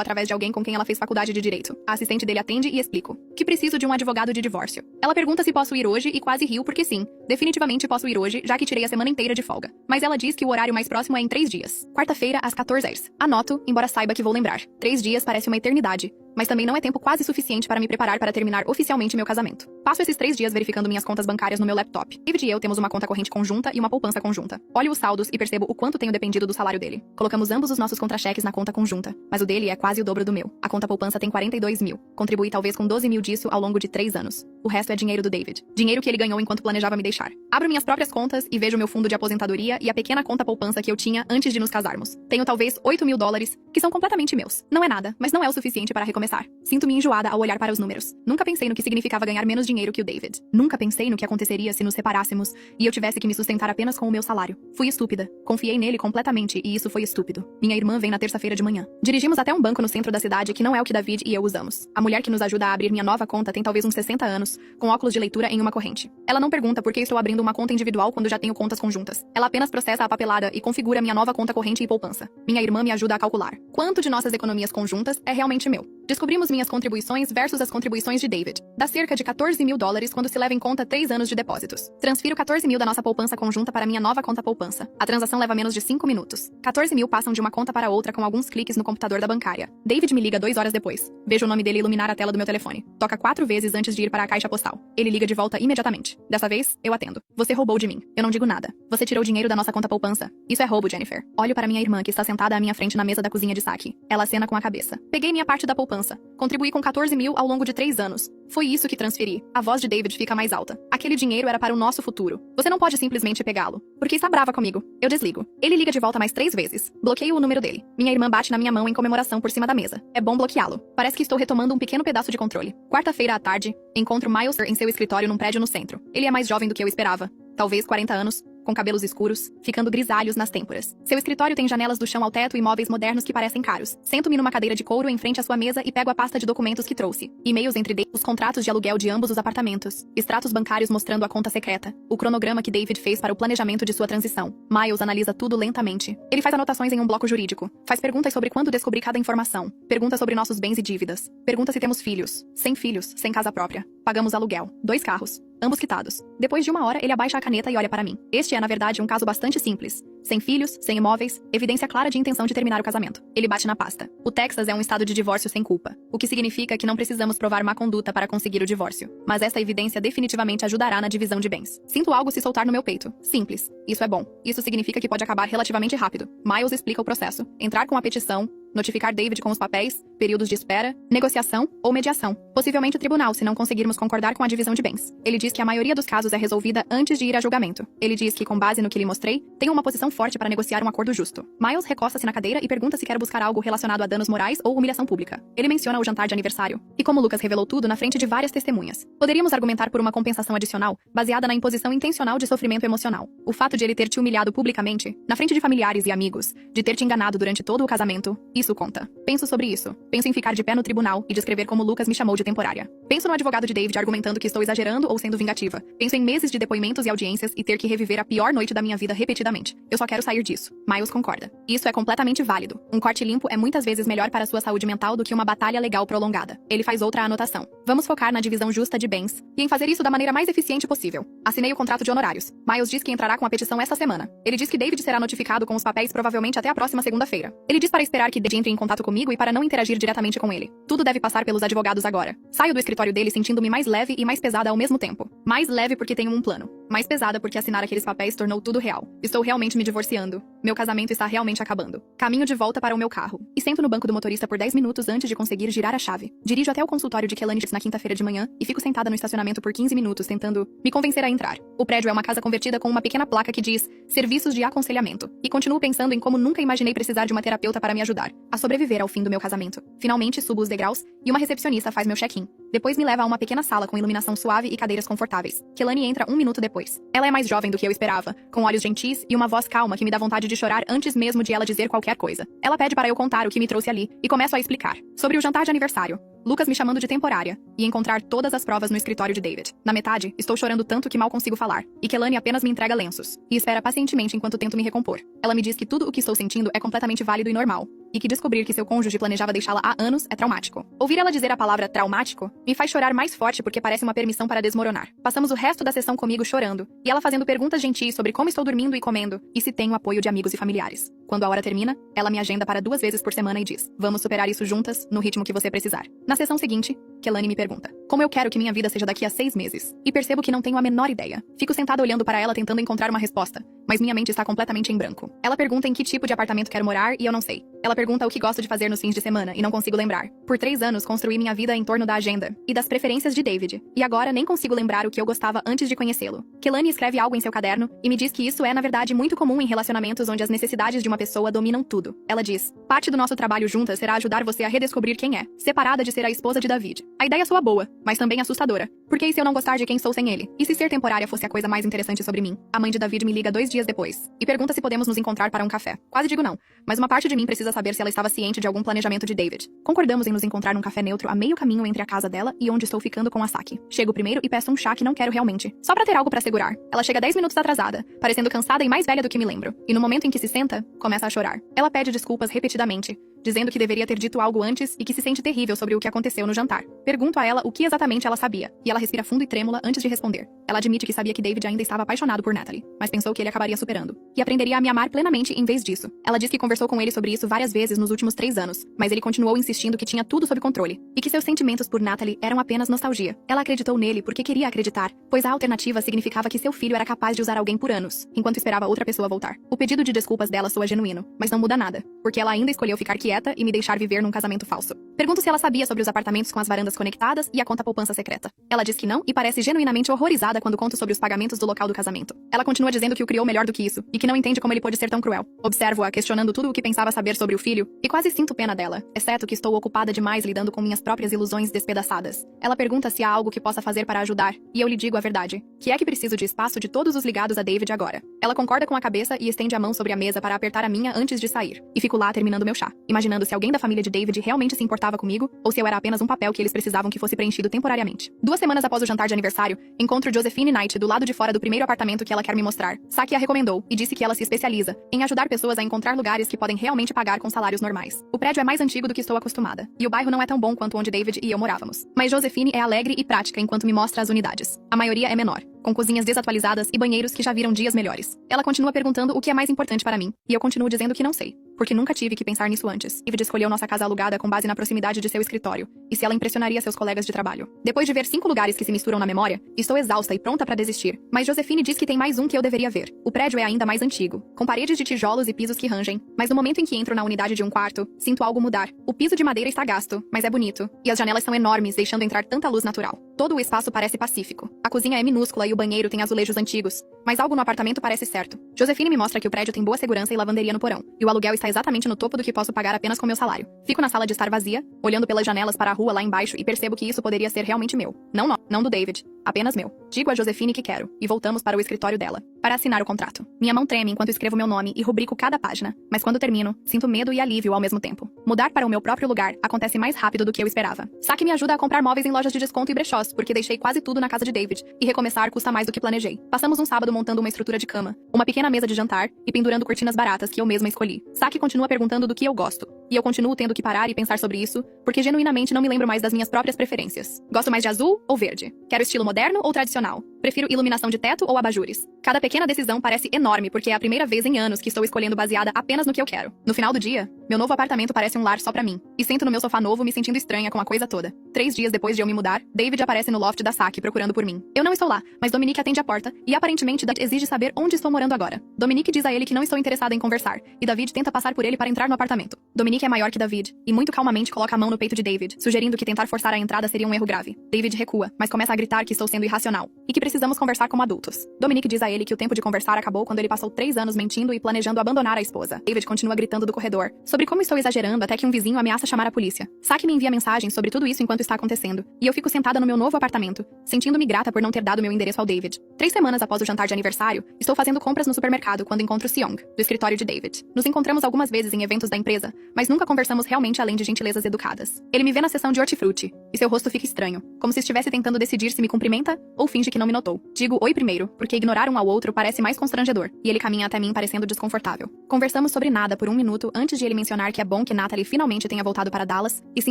Speaker 1: através de alguém com quem ela fez faculdade de direito. A assistente dele atende e explico que preciso de um advogado de divórcio. Ela pergunta se posso ir hoje e quase riu porque sim, definitivamente posso ir hoje, já que tirei a semana inteira de folga. Mas ela diz que o horário mais próximo é em 3 dias. Quarta-feira, às 14 horas. Anoto, embora saiba que vou lembrar. 3 dias parece uma eternidade, mas também não é tempo quase suficiente para me preparar para terminar oficialmente meu casamento. Passo esses 3 dias verificando minhas contas bancárias no meu laptop. David e eu temos uma conta corrente conjunta e uma poupança conjunta. Olho os saldos e percebo o quanto tenho dependido do salário dele. Colocamos ambos os nossos contra-cheques na conta conjunta, mas o dele é quase o dobro do meu. A conta poupança tem 42 mil. Contribuí talvez com 12 mil disso ao longo de 3 anos. O resto é dinheiro do David. Dinheiro que ele ganhou enquanto planejava me deixar. Abro minhas próprias contas e vejo meu fundo de aposentadoria e a pequena conta poupança que eu tinha antes de nos casarmos. Tenho talvez 8 mil dólares, que são completamente meus. Não é nada, mas não é o suficiente para recomeçar. Sinto-me enjoada ao olhar para os números. Nunca pensei no que significava ganhar menos dinheiro que o David. Nunca pensei no que aconteceria se nos separássemos e eu tivesse que me sustentar apenas com o meu salário. Fui estúpida. Confiei nele completamente e isso foi estúpido. Minha irmã vem na terça-feira de manhã. Dirigimos até um banco no centro da cidade que não é o que David e eu usamos. A mulher que nos ajuda a abrir minha nova conta tem talvez uns 60 anos, com óculos de leitura em uma corrente. Ela não pergunta por que estou abrindo uma conta individual quando já tenho contas conjuntas. Ela apenas processa a papelada e configura minha nova conta corrente e poupança. Minha irmã me ajuda a calcular quanto de nossas economias conjuntas é realmente meu. Descobrimos minhas contribuições versus as contribuições de David. Dá cerca de 14 mil dólares quando se leva em conta 3 anos de depósitos. Transfiro 14 mil da nossa poupança conjunta para minha nova conta poupança. A transação leva menos de 5 minutos. 14 mil passam de uma conta para outra com alguns cliques no computador da bancária. David me liga 2 horas depois. Vejo o nome dele iluminar a tela do meu telefone. Toca 4 vezes antes de ir para a caixa postal. Ele liga de volta imediatamente. Dessa vez, eu atendo. Você roubou de mim. Eu não digo nada. Você tirou dinheiro da nossa conta poupança. Isso é roubo, Jennifer. Olho para minha irmã que está sentada à minha frente na mesa da cozinha de Saki. Ela acena com a cabeça. Peguei minha parte da poupança. Contribuí com 14 mil ao longo de 3 anos. Foi isso que transferi. A voz de David fica mais alta. Aquele dinheiro era para o nosso futuro. Você não pode simplesmente pegá-lo. Porque está brava comigo. Eu desligo. Ele liga de volta mais 3 vezes. Bloqueio o número dele. Minha irmã bate na minha mão em comemoração por cima da mesa. É bom bloqueá-lo. Parece que estou retomando um pequeno pedaço de controle. Quarta-feira à tarde, encontro Miles em seu escritório num prédio no centro. Ele é mais jovem do que eu esperava. Talvez 40 anos. Com cabelos escuros, ficando grisalhos nas têmporas. Seu escritório tem janelas do chão ao teto e móveis modernos que parecem caros. Sento-me numa cadeira de couro em frente à sua mesa e pego a pasta de documentos que trouxe. E-mails entre os contratos de aluguel de ambos os apartamentos. Extratos bancários mostrando a conta secreta. O cronograma que David fez para o planejamento de sua transição. Miles analisa tudo lentamente. Ele faz anotações em um bloco jurídico. Faz perguntas sobre quando descobri cada informação. Pergunta sobre nossos bens e dívidas. Pergunta se temos filhos. Sem filhos, sem casa própria. Pagamos aluguel. 2 carros. Ambos quitados. Depois de 1 hora, ele abaixa a caneta e olha para mim. Este é, na verdade, um caso bastante simples. Sem filhos, sem imóveis, evidência clara de intenção de terminar o casamento. Ele bate na pasta. O Texas é um estado de divórcio sem culpa, o que significa que não precisamos provar má conduta para conseguir o divórcio. Mas esta evidência definitivamente ajudará na divisão de bens. Sinto algo se soltar no meu peito. Simples. Isso é bom. Isso significa que pode acabar relativamente rápido. Miles explica o processo. Entrar com a petição, notificar David com os papéis, períodos de espera, negociação ou mediação. Possivelmente o tribunal, se não conseguirmos concordar com a divisão de bens. Ele diz que a maioria dos casos é resolvida antes de ir a julgamento. Ele diz que, com base no que lhe mostrei, tenho uma posição forte para negociar um acordo justo. Miles recosta-se na cadeira e pergunta se quer buscar algo relacionado a danos morais ou humilhação pública. Ele menciona o jantar de aniversário. E como Lucas revelou tudo na frente de várias testemunhas. Poderíamos argumentar por uma compensação adicional, baseada na imposição intencional de sofrimento emocional. O fato de ele ter te humilhado publicamente, na frente de familiares e amigos, de ter te enganado durante todo o casamento, isso conta. Penso sobre isso. Penso em ficar de pé no tribunal e descrever como Lucas me chamou de temporária. Penso no advogado de David argumentando que estou exagerando ou sendo vingativa. Penso em meses de depoimentos e audiências e ter que reviver a pior noite da minha vida repetidamente. Eu só quero sair disso. Miles concorda. Isso é completamente válido. Um corte limpo é muitas vezes melhor para sua saúde mental do que uma batalha legal prolongada. Ele faz outra anotação. Vamos focar na divisão justa de bens e em fazer isso da maneira mais eficiente possível. Assinei o contrato de honorários. Miles diz que entrará com a petição esta semana. Ele diz que David será notificado com os papéis provavelmente até a próxima segunda-feira. Ele diz para esperar que David entre em contato comigo e para não interagir diretamente com ele. Tudo deve passar pelos advogados agora. Saio do escritório dele sentindo-me mais leve e mais pesada ao mesmo tempo. Mais leve porque tenho um plano. Mais pesada porque assinar aqueles papéis tornou tudo real. Estou realmente me divorciando. Meu casamento está realmente acabando. Caminho de volta para o meu carro. E sento no banco do motorista por 10 minutos antes de conseguir girar a chave. Dirijo até o consultório de Kelani na quinta-feira de manhã e fico sentada no estacionamento por 15 minutos tentando me convencer a entrar. O prédio é uma casa convertida com uma pequena placa que diz Serviços de Aconselhamento. E continuo pensando em como nunca imaginei precisar de uma terapeuta para me ajudar a sobreviver ao fim do meu casamento. Finalmente subo os degraus e uma recepcionista faz meu check-in. Depois me leva a uma pequena sala com iluminação suave e cadeiras confortáveis. Kelani entra 1 minuto depois. Ela é mais jovem do que eu esperava, com olhos gentis e uma voz calma que me dá vontade de chorar antes mesmo de ela dizer qualquer coisa. Ela pede para eu contar o que me trouxe ali e começo a explicar. Sobre o jantar de aniversário, Lucas me chamando de temporária e encontrar todas as provas no escritório de David. Na metade, estou chorando tanto que mal consigo falar, e Kelani apenas me entrega lenços e espera pacientemente enquanto tento me recompor. Ela me diz que tudo o que estou sentindo é completamente válido e normal, e que descobrir que seu cônjuge planejava deixá-la há anos é traumático. Ouvir ela dizer a palavra traumático me faz chorar mais forte porque parece uma permissão para desmoronar. Passamos o resto da sessão comigo chorando, e ela fazendo perguntas gentis sobre como estou dormindo e comendo, e se tenho apoio de amigos e familiares. Quando a hora termina, ela me agenda para 2 vezes por semana e diz: vamos superar isso juntas, no ritmo que você precisar. Na sessão seguinte, Kelani me pergunta como eu quero que minha vida seja daqui a 6 meses. E percebo que não tenho a menor ideia. Fico sentada olhando para ela tentando encontrar uma resposta, mas minha mente está completamente em branco. Ela pergunta em que tipo de apartamento quero morar e eu não sei. Ela pergunta o que gosto de fazer nos fins de semana e não consigo lembrar. Por 3 anos construí minha vida em torno da agenda e das preferências de David. E agora nem consigo lembrar o que eu gostava antes de conhecê-lo. Kelani escreve algo em seu caderno e me diz que isso é na verdade muito comum em relacionamentos onde as necessidades de uma pessoa dominam tudo. Ela diz: parte do nosso trabalho juntas será ajudar você a redescobrir quem é, separada de ser a esposa de David. A ideia soa boa, mas também assustadora. Porque e se eu não gostar de quem sou sem ele? E se ser temporária fosse a coisa mais interessante sobre mim? A mãe de David me liga 2 dias depois e pergunta se podemos nos encontrar para um café. Quase digo não, mas uma parte de mim precisa saber se ela estava ciente de algum planejamento de David. Concordamos em nos encontrar num café neutro a meio caminho entre a casa dela e onde estou ficando com a Saki. Chego primeiro e peço um chá que não quero realmente, só pra ter algo pra segurar. Ela chega 10 minutos atrasada, parecendo cansada e mais velha do que me lembro. E no momento em que se senta, começa a chorar. Ela pede desculpas repetidamente, dizendo que deveria ter dito algo antes e que se sente terrível sobre o que aconteceu no jantar. Pergunto a ela o que exatamente ela sabia, e ela respira fundo e trêmula antes de responder. Ela admite que sabia que David ainda estava apaixonado por Natalie, mas pensou que ele acabaria superando e aprenderia a me amar plenamente em vez disso. Ela diz que conversou com ele sobre isso várias vezes nos últimos 3 anos, mas ele continuou insistindo que tinha tudo sob controle e que seus sentimentos por Natalie eram apenas nostalgia. Ela acreditou nele porque queria acreditar, pois a alternativa significava que seu filho era capaz de usar alguém por anos, enquanto esperava outra pessoa voltar. O pedido de desculpas dela soa genuíno, mas não muda nada, porque ela ainda escolheu ficar quieta e me deixar viver num casamento falso. Pergunto se ela sabia sobre os apartamentos com as varandas conectadas e a conta poupança secreta. Ela diz que não e parece genuinamente horrorizada quando conto sobre os pagamentos do local do casamento. Ela continua dizendo que o criou melhor do que isso e que não entende como ele pôde ser tão cruel. Observo-a questionando tudo o que pensava saber sobre o filho e quase sinto pena dela, exceto que estou ocupada demais lidando com minhas próprias ilusões despedaçadas. Ela pergunta se há algo que possa fazer para ajudar e eu lhe digo a verdade, que é que preciso de espaço de todos os ligados a David agora. Ela concorda com a cabeça e estende a mão sobre a mesa para apertar a minha antes de sair. E fico lá terminando meu chá, imaginando se alguém da família de David realmente se importava comigo ou se eu era apenas um papel que eles precisavam que fosse preenchido temporariamente. 2 semanas após o jantar de aniversário, encontro Josephine Knight do lado de fora do primeiro apartamento que ela quer me mostrar. Saki a recomendou e disse que ela se especializa em ajudar pessoas a encontrar lugares que podem realmente pagar com salários normais. O prédio é mais antigo do que estou acostumada, e o bairro não é tão bom quanto onde David e eu morávamos. Mas Josephine é alegre e prática enquanto me mostra as unidades. A maioria é menor, com cozinhas desatualizadas e banheiros que já viram dias melhores. Ela continua perguntando o que é mais importante para mim, e eu continuo dizendo que não sei, porque nunca tive que pensar nisso antes. David escolheu nossa casa alugada com base na proximidade de seu escritório, e se ela impressionaria seus colegas de trabalho. Depois de ver 5 lugares que se misturam na memória, estou exausta e pronta para desistir. Mas Josephine diz que tem mais um que eu deveria ver. O prédio é ainda mais antigo, com paredes de tijolos e pisos que rangem, mas no momento em que entro na unidade de um quarto, sinto algo mudar. O piso de madeira está gasto, mas é bonito, e as janelas são enormes, deixando entrar tanta luz natural. Todo o espaço parece pacífico. A cozinha é minúscula e o banheiro tem azulejos antigos, mas algo no apartamento parece certo. Josephine me mostra que o prédio tem boa segurança e lavanderia no porão, e o aluguel está exatamente no topo do que posso pagar apenas com meu salário. Fico na sala de estar vazia, olhando pelas janelas para a rua lá embaixo e percebo que isso poderia ser realmente meu. Não do David. Apenas meu. Digo a Josephine que quero, e voltamos para o escritório dela, para assinar o contrato. Minha mão treme enquanto escrevo meu nome e rubrico cada página, mas quando termino, sinto medo e alívio ao mesmo tempo. Mudar para o meu próprio lugar acontece mais rápido do que eu esperava. Saki me ajuda a comprar móveis em lojas de desconto e brechós, porque deixei quase tudo na casa de David, e recomeçar custa mais do que planejei. Passamos um sábado montando uma estrutura de cama, uma pequena mesa de jantar e pendurando cortinas baratas que eu mesma escolhi. Saki continua perguntando do que eu gosto, e eu continuo tendo que parar e pensar sobre isso, porque genuinamente não me lembro mais das minhas próprias preferências. Gosto mais de azul ou verde? Quero estilo moderno ou tradicional? Prefiro iluminação de teto ou abajures? Cada pequena decisão parece enorme porque é a primeira vez em anos que estou escolhendo baseada apenas no que eu quero. No final do dia, meu novo apartamento parece um lar só pra mim. E sento no meu sofá novo me sentindo estranha com a coisa toda. 3 dias depois de eu me mudar, David aparece no loft da Saki procurando por mim. Eu não estou lá, mas Dominique atende a porta e aparentemente David exige saber onde estou morando agora. Dominique diz a ele que não estou interessada em conversar e David tenta passar por ele para entrar no apartamento. Dominique é maior que David e muito calmamente coloca a mão no peito de David, sugerindo que tentar forçar a entrada seria um erro grave. David recua, mas começa a gritar que estou sendo irracional e que precisamos conversar como adultos. Dominique diz a ele que o tempo de conversar acabou quando ele passou 3 anos mentindo e planejando abandonar a esposa. David continua gritando do corredor sobre como estou exagerando até que um vizinho ameaça chamar a polícia. Saki me envia mensagens sobre tudo isso enquanto está acontecendo, e eu fico sentada no meu novo apartamento, sentindo-me grata por não ter dado meu endereço ao David. 3 semanas após o jantar de aniversário, estou fazendo compras no supermercado quando encontro Seong, do escritório de David. Nos encontramos algumas vezes em eventos da empresa, mas nunca conversamos realmente além de gentilezas educadas. Ele me vê na seção de hortifruti, e seu rosto fica estranho, como se estivesse tentando decidir se me cumprimenta ou finge que não me notou. Digo oi primeiro, porque ignorar um ao outro parece mais constrangedor, e ele caminha até mim parecendo desconfortável. Conversamos sobre nada por 1 minuto antes de ele mencionar que é bom que Natalie finalmente tenha voltado para Dallas e se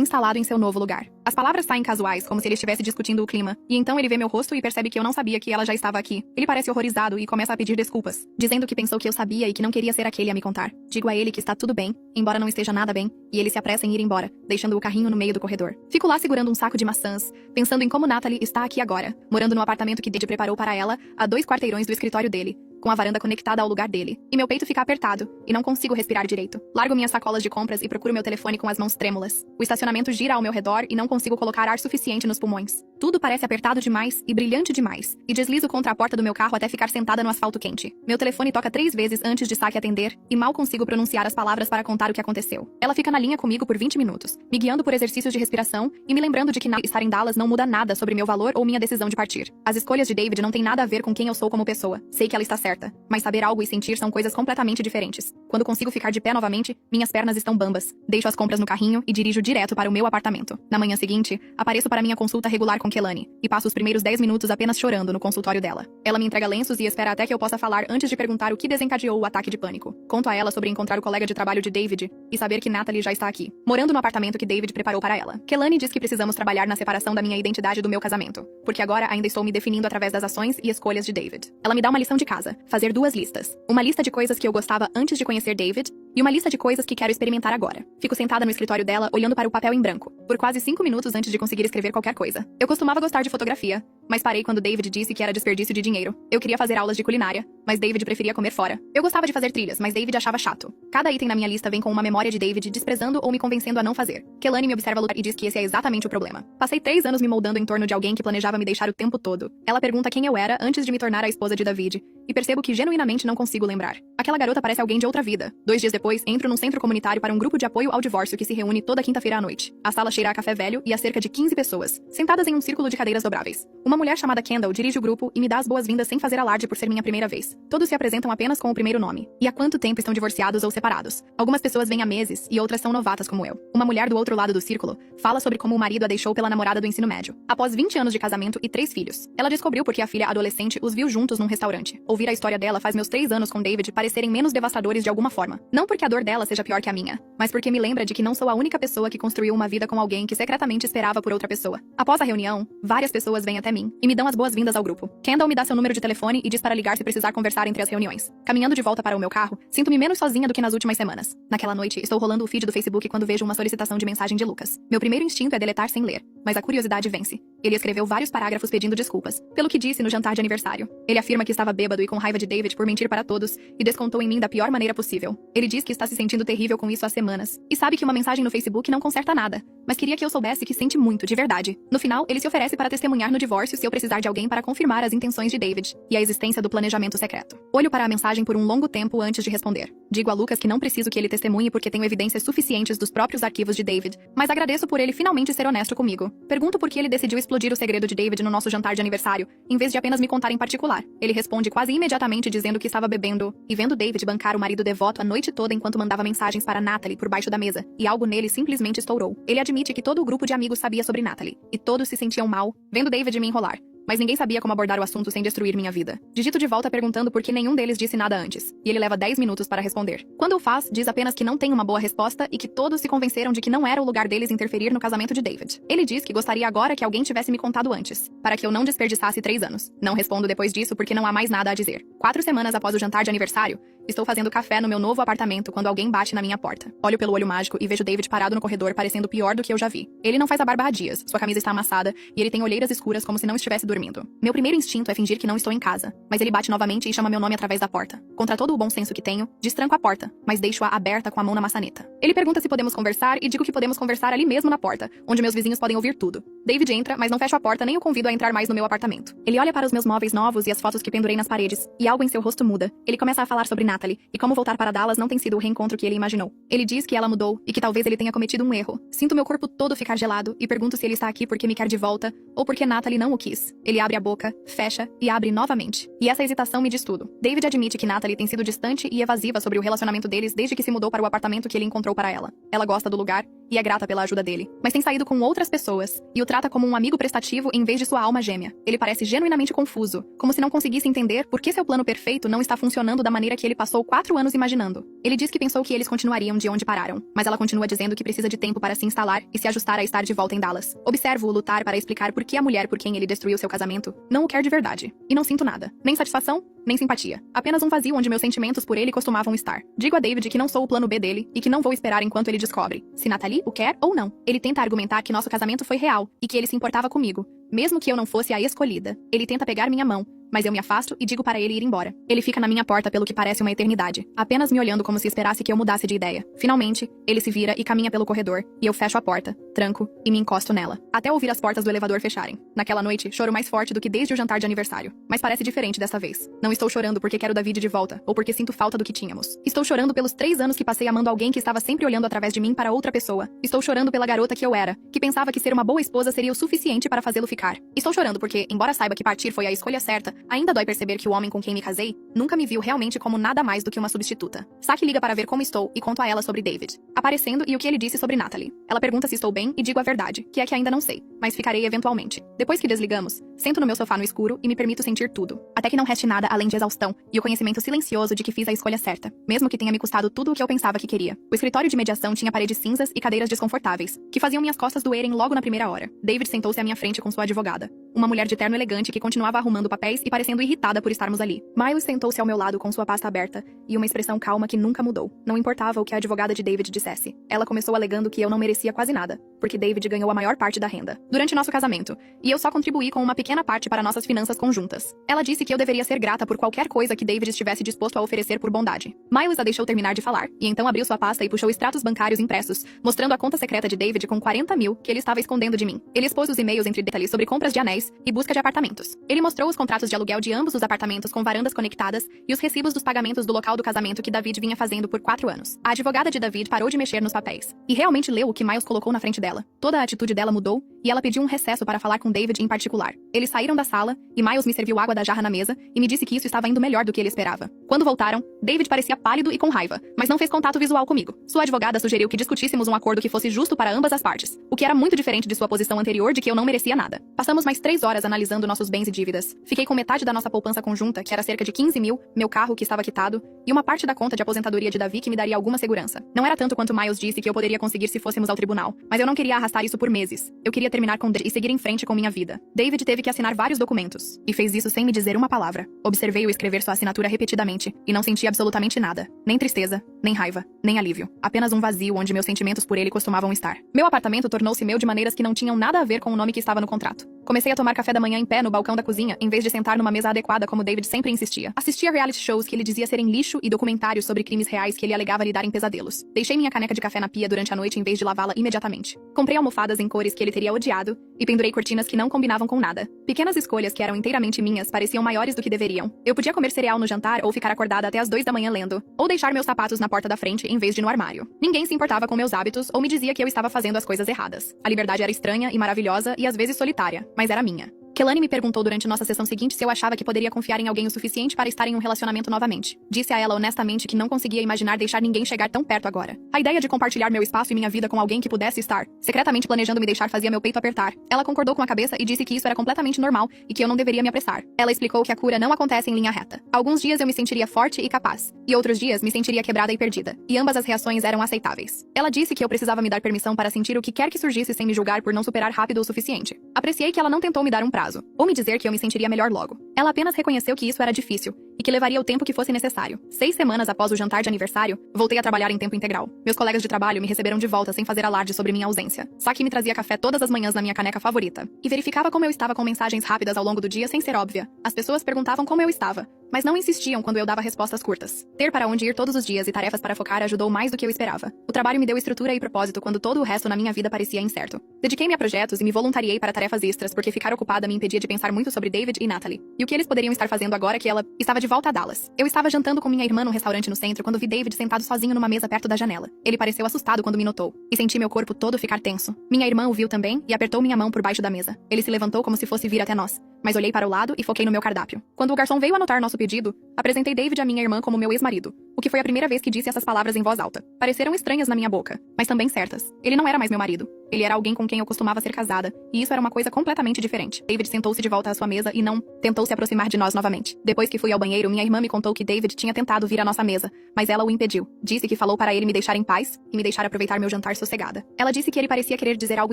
Speaker 1: instalado em seu novo lugar. As palavras saem casuais, como se ele estivesse discutindo o clima, e então ele vê meu rosto e percebe que eu não sabia que ela já estava aqui. Ele parece horrorizado e começa a pedir desculpas, dizendo que pensou que eu sabia e que não queria ser aquele a me contar. Digo a ele que está tudo bem, embora não esteja nada bem, e ele se apressa em ir embora, deixando o carrinho no meio do corredor. Fico lá segurando um saco de maçãs, pensando em como Natalie está aqui agora, morando no apartamento que David preparou para ela, a 2 quarteirões do escritório dele, com a varanda conectada ao lugar dele, e meu peito fica apertado, e não consigo respirar direito. Largo minhas sacolas de compras e procuro meu telefone com as mãos trêmulas. O estacionamento gira ao meu redor e não consigo colocar ar suficiente nos pulmões. Tudo parece apertado demais e brilhante demais, e deslizo contra a porta do meu carro até ficar sentada no asfalto quente. Meu telefone toca 3 vezes antes de Saki atender, e mal consigo pronunciar as palavras para contar o que aconteceu. Ela fica na linha comigo por 20 minutos, me guiando por exercícios de respiração e me lembrando de que estar em Dallas não muda nada sobre meu valor ou minha decisão de partir. As escolhas de David não têm nada a ver com quem eu sou como pessoa. Sei que ela está certa, mas saber algo e sentir são coisas completamente diferentes. Quando consigo ficar de pé novamente, minhas pernas estão bambas. Deixo as compras no carrinho e dirijo direto para o meu apartamento. Na manhã seguinte, apareço para minha consulta regular com Kelani, e passo os primeiros 10 minutos apenas chorando no consultório dela. Ela me entrega lenços e espera até que eu possa falar antes de perguntar o que desencadeou o ataque de pânico. Conto a ela sobre encontrar o colega de trabalho de David e saber que Natalie já está aqui, morando no apartamento que David preparou para ela. Kelani diz que precisamos trabalhar na separação da minha identidade do meu casamento, porque agora ainda estou me definindo através das ações e escolhas de David. Ela me dá uma lição de casa, fazer 2 listas. Uma lista de coisas que eu gostava antes de conhecer David e uma lista de coisas que quero experimentar agora. Fico sentada no escritório dela, olhando para o papel em branco, por quase 5 minutos antes de conseguir escrever qualquer coisa. Eu costumava gostar de fotografia, mas parei quando David disse que era desperdício de dinheiro. Eu queria fazer aulas de culinária, mas David preferia comer fora. Eu gostava de fazer trilhas, mas David achava chato. Cada item na minha lista vem com uma memória de David desprezando ou me convencendo a não fazer. Kelani me observa lutar e diz que esse é exatamente o problema. Passei 3 anos me moldando em torno de alguém que planejava me deixar o tempo todo. Ela pergunta quem eu era antes de me tornar a esposa de David, e percebo que genuinamente não consigo lembrar. Aquela garota parece alguém de outra vida. 2 dias depois, entro num centro comunitário para um grupo de apoio ao divórcio que se reúne toda quinta-feira à noite. A sala cheira a café velho e há cerca de 15 pessoas, sentadas em um círculo de cadeiras dobráveis. Uma mulher chamada Kendall dirige o grupo e me dá as boas-vindas sem fazer alarde por ser minha primeira vez. Todos se apresentam apenas com o primeiro nome. E há quanto tempo estão divorciados ou separados? Algumas pessoas vêm há meses e outras são novatas como eu. Uma mulher do outro lado do círculo fala sobre como o marido a deixou pela namorada do ensino médio, após 20 anos de casamento e 3 filhos. Ela descobriu porque a filha adolescente os viu juntos num restaurante. Ouvir a história dela faz meus 3 anos com David parecerem menos devastadores de alguma forma. Não porque a dor dela seja pior que a minha, mas porque me lembra de que não sou a única pessoa que construiu uma vida com alguém que secretamente esperava por outra pessoa. Após a reunião, várias pessoas vêm até mim e me dão as boas-vindas ao grupo. Kendall me dá seu número de telefone e diz para ligar se precisar conversar entre as reuniões. Caminhando de volta para o meu carro, sinto-me menos sozinha do que nas últimas semanas. Naquela noite, estou rolando o feed do Facebook quando vejo uma solicitação de mensagem de Lucas. Meu primeiro instinto é deletar sem ler, mas a curiosidade vence. Ele escreveu vários parágrafos pedindo desculpas pelo que disse no jantar de aniversário. Ele afirma que estava bêbado e com raiva de David por mentir para todos e descontou em mim da pior maneira possível. Ele diz que está se sentindo terrível com isso há semanas e sabe que uma mensagem no Facebook não conserta nada, mas queria que eu soubesse que sente muito, de verdade. No final, ele se oferece para testemunhar no divórcio se eu precisar de alguém para confirmar as intenções de David e a existência do planejamento secreto. Olho para a mensagem por um longo tempo antes de responder. Digo a Lucas que não preciso que ele testemunhe porque tenho evidências suficientes dos próprios arquivos de David, mas agradeço por ele finalmente ser honesto comigo. Pergunto por que ele decidiu explodir o segredo de David no nosso jantar de aniversário, em vez de apenas me contar em particular. Ele responde quase imediatamente dizendo que estava bebendo e vendo David bancar o marido devoto a noite toda enquanto mandava mensagens para Natalie por baixo da mesa, e algo nele simplesmente estourou. Ele admite que todo o grupo de amigos sabia sobre Natalie, e todos se sentiam mal, vendo David me enrolar. mas ninguém sabia como abordar o assunto sem destruir minha vida. Digito de volta perguntando por que nenhum deles disse nada antes, e ele leva 10 minutos para responder. Quando o faz, diz apenas que não tem uma boa resposta e que todos se convenceram de que não era o lugar deles interferir no casamento de David. Ele diz que gostaria agora que alguém tivesse me contado antes, para que eu não desperdiçasse 3 anos. Não respondo depois disso porque não há mais nada a dizer. 4 semanas após o jantar de aniversário, estou fazendo café no meu novo apartamento quando alguém bate na minha porta. Olho pelo olho mágico e vejo David parado no corredor parecendo pior do que eu já vi. Ele não faz a barba há dias, sua camisa está amassada e ele tem olheiras escuras como se não estivesse dormindo. Meu primeiro instinto é fingir que não estou em casa, mas ele bate novamente e chama meu nome através da porta. Contra todo o bom senso que tenho, destranco a porta, mas deixo-a aberta com a mão na maçaneta. Ele pergunta se podemos conversar e digo que podemos conversar ali mesmo na porta, onde meus vizinhos podem ouvir tudo. David entra, mas não fecho a porta nem o convido a entrar mais no meu apartamento. Ele olha para os meus móveis novos e as fotos que pendurei nas paredes, e algo em seu rosto muda. Ele começa a falar sobre Natalie e como voltar para Dallas não tem sido o reencontro que ele imaginou. Ele diz que ela mudou e que talvez ele tenha cometido um erro. Sinto meu corpo todo ficar gelado e pergunto se ele está aqui porque me quer de volta ou porque Natalie não o quis. Ele abre a boca, fecha e abre novamente. E essa hesitação me diz tudo. David admite que Natalie tem sido distante e evasiva sobre o relacionamento deles desde que se mudou para o apartamento que ele encontrou para ela. Ela gosta do lugar e é grata pela ajuda dele, mas tem saído com outras pessoas e o trata como um amigo prestativo em vez de sua alma gêmea. Ele parece genuinamente confuso, como se não conseguisse entender por que seu plano perfeito não está funcionando da maneira que ele passou 4 anos imaginando. Ele diz que pensou que eles continuariam de onde pararam, mas ela continua dizendo que precisa de tempo para se instalar e se ajustar a estar de volta em Dallas. Observo-o lutar para explicar por que a mulher por quem ele destruiu seu casamento não o quer de verdade. E não sinto nada, nem satisfação, nem simpatia. Apenas um vazio onde meus sentimentos por ele costumavam estar. Digo a David que não sou o plano B dele e que não vou esperar enquanto ele descobre se Natalie o quer ou não. Ele tenta argumentar que nosso casamento foi real e que ele se importava comigo, mesmo que eu não fosse a escolhida. Ele tenta pegar minha mão, mas eu me afasto e digo para ele ir embora. Ele fica na minha porta pelo que parece uma eternidade, apenas me olhando como se esperasse que eu mudasse de ideia. Finalmente, ele se vira e caminha pelo corredor, e eu fecho a porta, tranco e me encosto nela, até ouvir as portas do elevador fecharem. Naquela noite, choro mais forte do que desde o jantar de aniversário, mas parece diferente dessa vez. Não estou chorando porque quero David de volta, ou porque sinto falta do que tínhamos. Estou chorando pelos 3 anos que passei amando alguém que estava sempre olhando através de mim para outra pessoa. Estou chorando pela garota que eu era, que pensava que ser uma boa esposa seria o suficiente para fazê-lo ficar. Estou chorando porque, embora saiba que partir foi a escolha certa, ainda dói perceber que o homem com quem me casei nunca me viu realmente como nada mais do que uma substituta. Saki liga para ver como estou e conto a ela sobre David aparecendo e o que ele disse sobre Natalie. Ela pergunta se estou bem e digo a verdade, que é que ainda não sei, mas ficarei eventualmente. Depois que desligamos, sento no meu sofá no escuro e me permito sentir tudo, até que não reste nada além de exaustão e o conhecimento silencioso de que fiz a escolha certa, mesmo que tenha me custado tudo o que eu pensava que queria. O escritório de mediação tinha paredes cinzas e cadeiras desconfortáveis, que faziam minhas costas doerem logo na primeira hora. David sentou-se à minha frente com sua advogada, uma mulher de terno elegante que continuava arrumando papéis e parecendo irritada por estarmos ali. Miles sentou-se ao meu lado com sua pasta aberta e uma expressão calma que nunca mudou. Não importava o que a advogada de David dissesse. Ela começou alegando que eu não merecia quase nada, porque David ganhou a maior parte da renda durante nosso casamento, e eu só contribuí com uma pequena parte para nossas finanças conjuntas. Ela disse que eu deveria ser grata por qualquer coisa que David estivesse disposto a oferecer por bondade. Miles a deixou terminar de falar, e então abriu sua pasta e puxou extratos bancários impressos, mostrando a conta secreta de David com 40 mil que ele estava escondendo de mim. Ele expôs os e-mails entre detalhes sobre compras de anéis e busca de apartamentos. Ele mostrou os contratos de aluguel de ambos os apartamentos com varandas conectadas e os recibos dos pagamentos do local do casamento que David vinha fazendo por 4 anos. A advogada de David parou de mexer nos papéis e realmente leu o que Miles colocou na frente dela. Toda a atitude dela mudou e ela pediu um recesso para falar com David em particular. Eles saíram da sala e Miles me serviu água da jarra na mesa e me disse que isso estava indo melhor do que ele esperava. Quando voltaram, David parecia pálido e com raiva, mas não fez contato visual comigo. Sua advogada sugeriu que discutíssemos um acordo que fosse justo para ambas as partes, o que era muito diferente de sua posição anterior de que eu não merecia nada. Passamos mais 3 horas analisando nossos bens e dívidas. Fiquei com metade da nossa poupança conjunta, que era cerca de 15 mil, meu carro que estava quitado, e uma parte da conta de aposentadoria de Davi que me daria alguma segurança. Não era tanto quanto Miles disse que eu poderia conseguir se fôssemos ao tribunal, mas eu não queria arrastar isso por meses. Eu queria terminar com e seguir em frente com minha vida. David teve que assinar vários documentos, e fez isso sem me dizer uma palavra. Observei-o escrever sua assinatura repetidamente, e não senti absolutamente nada. Nem tristeza, nem raiva, nem alívio. Apenas um vazio onde meus sentimentos por ele costumavam estar. Meu apartamento tornou-se meu de maneiras que não tinham nada a ver com o nome que estava no contrato. Comecei a tomar café da manhã em pé no balcão da cozinha, em vez de sentar numa mesa adequada como David sempre insistia. Assistia reality shows que ele dizia serem lixo e documentários sobre crimes reais que ele alegava lhe darem pesadelos. Deixei minha caneca de café na pia durante a noite em vez de lavá-la imediatamente. Comprei almofadas em cores que ele teria odiado e pendurei cortinas que não combinavam com nada. Pequenas escolhas que eram inteiramente minhas pareciam maiores do que deveriam. Eu podia comer cereal no jantar ou ficar acordada até as 2 da manhã lendo, ou deixar meus sapatos na porta da frente em vez de no armário. Ninguém se importava com meus hábitos ou me dizia que eu estava fazendo as coisas erradas. A liberdade era estranha e maravilhosa e às vezes solitária, mas era minha. Kelani me perguntou durante nossa sessão seguinte se eu achava que poderia confiar em alguém o suficiente para estar em um relacionamento novamente. Disse a ela honestamente que não conseguia imaginar deixar ninguém chegar tão perto agora. A ideia de compartilhar meu espaço e minha vida com alguém que pudesse estar secretamente planejando me deixar fazia meu peito apertar. Ela concordou com a cabeça e disse que isso era completamente normal e que eu não deveria me apressar. Ela explicou que a cura não acontece em linha reta. Alguns dias eu me sentiria forte e capaz, e outros dias me sentiria quebrada e perdida. E ambas as reações eram aceitáveis. Ela disse que eu precisava me dar permissão para sentir o que quer que surgisse sem me julgar por não superar rápido o suficiente. Apreciei que ela não tentou me dar um prazo, ou me dizer que eu me sentiria melhor logo. Ela apenas reconheceu que isso era difícil, e que levaria o tempo que fosse necessário. 6 semanas após o jantar de aniversário, voltei a trabalhar em tempo integral. Meus colegas de trabalho me receberam de volta sem fazer alarde sobre minha ausência. Saki me trazia café todas as manhãs na minha caneca favorita, e verificava como eu estava com mensagens rápidas ao longo do dia sem ser óbvia. As pessoas perguntavam como eu estava, mas não insistiam quando eu dava respostas curtas. Ter para onde ir todos os dias e tarefas para focar ajudou mais do que eu esperava. O trabalho me deu estrutura e propósito quando todo o resto na minha vida parecia incerto. Dediquei-me a projetos e me voluntariei para tarefas extras porque ficar ocupada me impedia de pensar muito sobre David e Natalie, e o que eles poderiam estar fazendo agora que ela estava de volta a Dallas. Eu estava jantando com minha irmã num restaurante no centro quando vi David sentado sozinho numa mesa perto da janela. Ele pareceu assustado quando me notou, e senti meu corpo todo ficar tenso. Minha irmã o viu também e apertou minha mão por baixo da mesa. Ele se levantou como se fosse vir até nós, mas olhei para o lado e foquei no meu cardápio. Quando o garçom veio anotar nosso pedido, apresentei David à minha irmã como meu ex-marido, o que foi a primeira vez que disse essas palavras em voz alta. Pareceram estranhas na minha boca, mas também certas. Ele não era mais meu marido. Ele era alguém com quem eu costumava ser casada, e isso era uma coisa completamente diferente. David sentou-se de volta à sua mesa e não tentou se aproximar de nós novamente. Depois que fui ao banheiro, minha irmã me contou que David tinha tentado vir à nossa mesa, mas ela o impediu. Disse que falou para ele me deixar em paz e me deixar aproveitar meu jantar sossegada. Ela disse que ele parecia querer dizer algo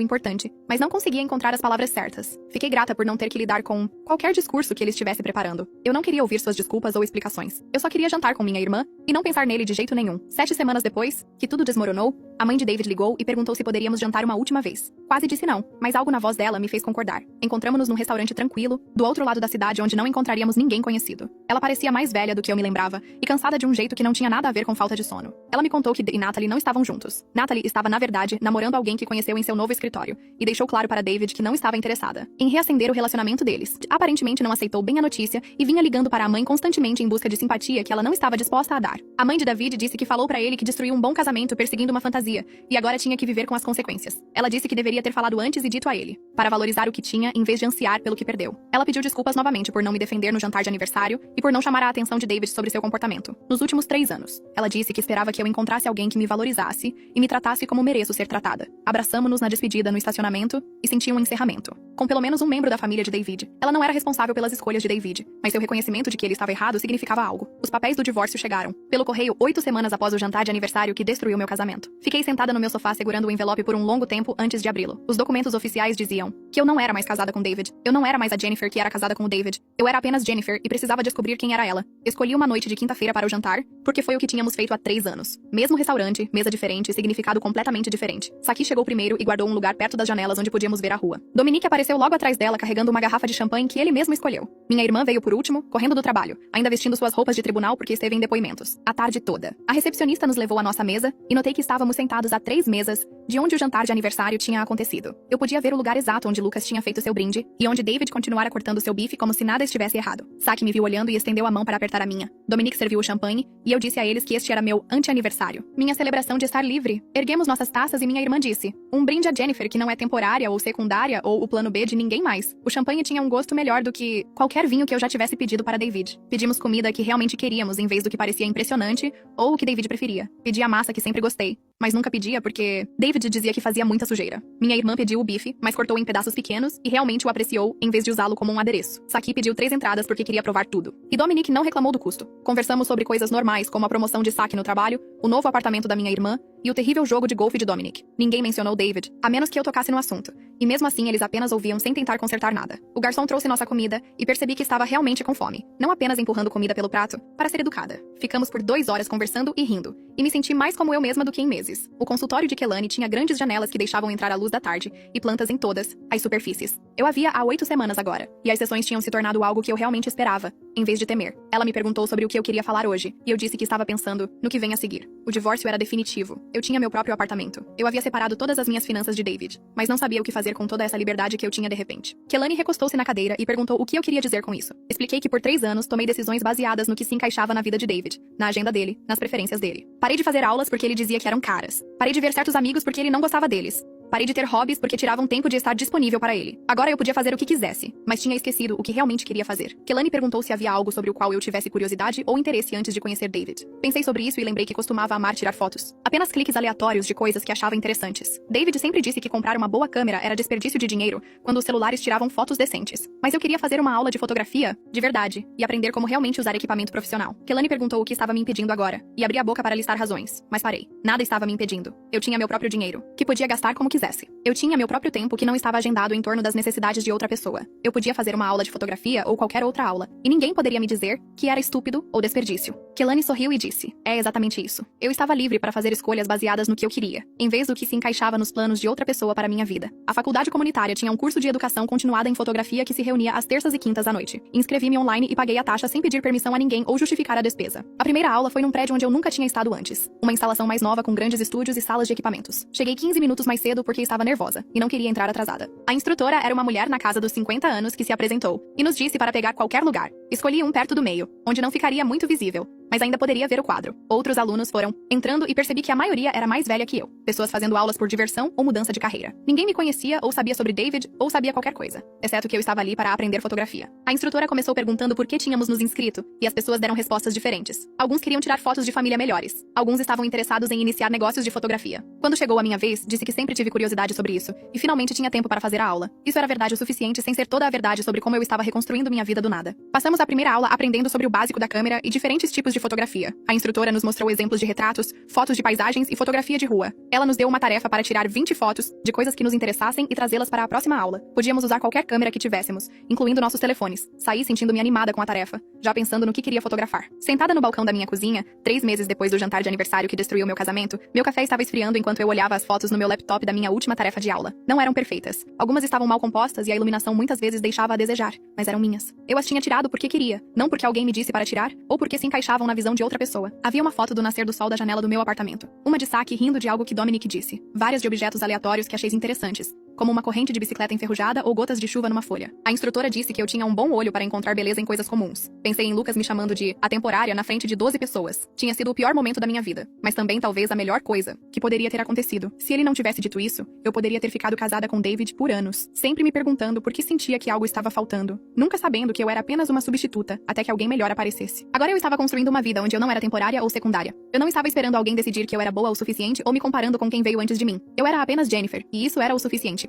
Speaker 1: importante, mas não conseguia encontrar as palavras certas. Fiquei grata por não ter que lidar com qualquer discurso que ele estivesse preparando. Eu não queria ouvir suas desculpas ou explicações. Eu só queria jantar com minha irmã e não pensar nele de jeito nenhum. 7 semanas depois, que tudo desmoronou, a mãe de David ligou e perguntou se poderíamos jantar uma última vez. Quase disse não, mas algo na voz dela me fez concordar. Encontramos-nos num restaurante tranquilo, do outro lado da cidade onde não encontraríamos ninguém conhecido. Ela parecia mais velha do que eu me lembrava e cansada de um jeito que não tinha nada a ver com falta de sono. Ela me contou que David e Natalie não estavam juntos. Natalie estava, na verdade, namorando alguém que conheceu em seu novo escritório e deixou claro para David que não estava interessada em reacender o relacionamento deles. Aparentemente não aceitou bem a notícia e vinha ligando para a mãe constantemente em busca de simpatia que ela não estava disposta a dar. A mãe de David disse que falou para ele que destruiu um bom casamento perseguindo uma fantasia e agora tinha que viver com as consequências. Ela disse que deveria ter falado antes e dito a ele, para valorizar o que tinha em vez de ansiar pelo que perdeu. Ela pediu desculpas novamente por não me defender no jantar de aniversário e por não chamar a atenção de David sobre seu comportamento nos últimos 3 anos. Ela disse que esperava que eu encontrasse alguém que me valorizasse e me tratasse como mereço ser tratada. Abraçamo-nos na despedida no estacionamento e senti um encerramento. Com pelo menos um membro da família de David. Ela não era responsável pelas escolhas de David, mas seu reconhecimento de que ele estava errado significava algo. Os papéis do divórcio chegaram, pelo correio 8 semanas após o jantar de aniversário que destruiu meu casamento. Fiquei sentada no meu sofá segurando o envelope por um longo tempo antes de abri-lo. Os documentos oficiais diziam que eu não era mais casada com David. Eu não era mais a Jennifer que era casada com o David. Eu era apenas Jennifer e precisava descobrir quem era ela. Escolhi uma noite de quinta-feira para o jantar, porque foi o que tínhamos feito há 3 anos. Mesmo restaurante, mesa diferente, significado completamente diferente. Saki chegou primeiro e guardou um lugar perto das janelas onde podíamos ver a rua. Dominique apareceu logo atrás dela carregando uma garrafa de champanhe que ele mesmo escolheu. Minha irmã veio por último, correndo do trabalho, ainda vestindo suas roupas de tribunal porque esteve em depoimentos. A tarde toda. A recepcionista nos levou à nossa mesa e notei que estávamos sentados a 3 mesas de onde o jantar de aniversário tinha acontecido. Eu podia ver o lugar exato onde Lucas tinha feito seu brinde e onde David continuara cortando seu bife como se nada estivesse errado. Saki me viu olhando e estendeu a mão para apertar a minha. Dominique serviu o champanhe e eu disse a eles que este era meu ante-aniversário. Minha celebração de estar livre. Erguemos nossas taças e minha irmã disse: um brinde a Jennifer que não é temporária ou secundária ou o plano B de ninguém mais. O champanhe tinha um gosto melhor do que qualquer vinho que eu já tivesse pedido para David. Pedimos comida que realmente queríamos em vez do que parecia impressionante ou o que David preferia. Pedi a massa que sempre gostei, mas nunca pedia porque David dizia que fazia muita sujeira. Minha irmã pediu o bife, mas cortou em pedaços pequenos e realmente o apreciou em vez de usá-lo como um adereço. Saki pediu 3 entradas porque queria provar tudo. E Dominique não reclamou do custo. Conversamos sobre coisas normais como a promoção de Saki no trabalho, o novo apartamento da minha irmã e o terrível jogo de golfe de Dominique. Ninguém mencionou David, a menos que eu tocasse no assunto. E mesmo assim eles apenas ouviam sem tentar consertar nada. O garçom trouxe nossa comida e percebi que estava realmente com fome. Não apenas empurrando comida pelo prato, para ser educada. Ficamos por 2 horas conversando e rindo. E me senti mais como eu mesma do que em meses. O consultório de Kelani tinha grandes janelas que deixavam entrar a luz da tarde e plantas em todas as superfícies. Eu havia há 8 semanas agora, e as sessões tinham se tornado algo que eu realmente esperava, em vez de temer. Ela me perguntou sobre o que eu queria falar hoje, e eu disse que estava pensando no que vem a seguir. O divórcio era definitivo. Eu tinha meu próprio apartamento. Eu havia separado todas as minhas finanças de David, mas não sabia o que fazer com toda essa liberdade que eu tinha de repente. Kelani recostou-se na cadeira e perguntou o que eu queria dizer com isso. Expliquei que por 3 anos tomei decisões baseadas no que se encaixava na vida de David, na agenda dele, nas preferências dele. Parei de fazer aulas porque ele dizia que eram caras. Parei de ver certos amigos porque ele não gostava deles. Parei de ter hobbies porque tiravam tempo de estar disponível para ele. Agora eu podia fazer o que quisesse, mas tinha esquecido o que realmente queria fazer. Kelani perguntou se havia algo sobre o qual eu tivesse curiosidade ou interesse antes de conhecer David. Pensei sobre isso e lembrei que costumava amar tirar fotos. Apenas cliques aleatórios de coisas que achava interessantes. David sempre disse que comprar uma boa câmera era desperdício de dinheiro quando os celulares tiravam fotos decentes. Mas eu queria fazer uma aula de fotografia, de verdade, e aprender como realmente usar equipamento profissional. Kelani perguntou o que estava me impedindo agora, e abri a boca para listar razões, mas parei. Nada estava me impedindo. Eu tinha meu próprio dinheiro, que podia gastar como quisesse. Eu tinha meu próprio tempo que não estava agendado em torno das necessidades de outra pessoa. Eu podia fazer uma aula de fotografia ou qualquer outra aula, e ninguém poderia me dizer que era estúpido ou desperdício. Kelani sorriu e disse: é exatamente isso. Eu estava livre para fazer escolhas baseadas no que eu queria, em vez do que se encaixava nos planos de outra pessoa para minha vida. A faculdade comunitária tinha um curso de educação continuada em fotografia que se reunia às terças e quintas à noite. Inscrevi-me online e paguei a taxa sem pedir permissão a ninguém ou justificar a despesa. A primeira aula foi num prédio onde eu nunca tinha estado antes. Uma instalação mais nova com grandes estúdios e salas de equipamentos. Cheguei 15 minutos mais cedo porque estava nervosa e não queria entrar atrasada. A instrutora era uma mulher na casa dos 50 anos que se apresentou e nos disse para pegar qualquer lugar. Escolhi um perto do meio, onde não ficaria muito visível, mas ainda poderia ver o quadro. Outros alunos foram entrando e percebi que a maioria era mais velha que eu. Pessoas fazendo aulas por diversão ou mudança de carreira. Ninguém me conhecia ou sabia sobre David ou sabia qualquer coisa, exceto que eu estava ali para aprender fotografia. A instrutora começou perguntando por que tínhamos nos inscrito, e as pessoas deram respostas diferentes. Alguns queriam tirar fotos de família melhores. Alguns estavam interessados em iniciar negócios de fotografia. Quando chegou a minha vez, disse que sempre tive curiosidade sobre isso, e finalmente tinha tempo para fazer a aula. Isso era verdade o suficiente sem ser toda a verdade sobre como eu estava reconstruindo minha vida do nada. Passamos a primeira aula aprendendo sobre o básico da câmera e diferentes tipos de fotografia. A instrutora nos mostrou exemplos de retratos, fotos de paisagens e fotografia de rua. Ela nos deu uma tarefa para tirar 20 fotos de coisas que nos interessassem e trazê-las para a próxima aula. Podíamos usar qualquer câmera que tivéssemos, incluindo nossos telefones. Saí sentindo-me animada com a tarefa, já pensando no que queria fotografar. Sentada no balcão da minha cozinha, 3 meses depois do jantar de aniversário que destruiu meu casamento, meu café estava esfriando enquanto eu olhava as fotos no meu laptop da minha última tarefa de aula. Não eram perfeitas. Algumas estavam mal compostas e a iluminação muitas vezes deixava a desejar, mas eram minhas. Eu as tinha tirado porque queria, não porque alguém me disse para tirar, ou porque se encaixavam na visão de outra pessoa. Havia uma foto do nascer do sol da janela do meu apartamento. Uma de Saki rindo de algo que Dominic disse. Várias de objetos aleatórios que achei interessantes, como uma corrente de bicicleta enferrujada ou gotas de chuva numa folha. A instrutora disse que eu tinha um bom olho para encontrar beleza em coisas comuns. Pensei em Lucas me chamando de a temporária na frente de 12 pessoas. Tinha sido o pior momento da minha vida, mas também talvez a melhor coisa que poderia ter acontecido. Se ele não tivesse dito isso, eu poderia ter ficado casada com David por anos, sempre me perguntando por que sentia que algo estava faltando, nunca sabendo que eu era apenas uma substituta, até que alguém melhor aparecesse. Agora eu estava construindo uma vida onde eu não era temporária ou secundária. Eu não estava esperando alguém decidir que eu era boa o suficiente ou me comparando com quem veio antes de mim. Eu era apenas Jennifer, e isso era o suficiente.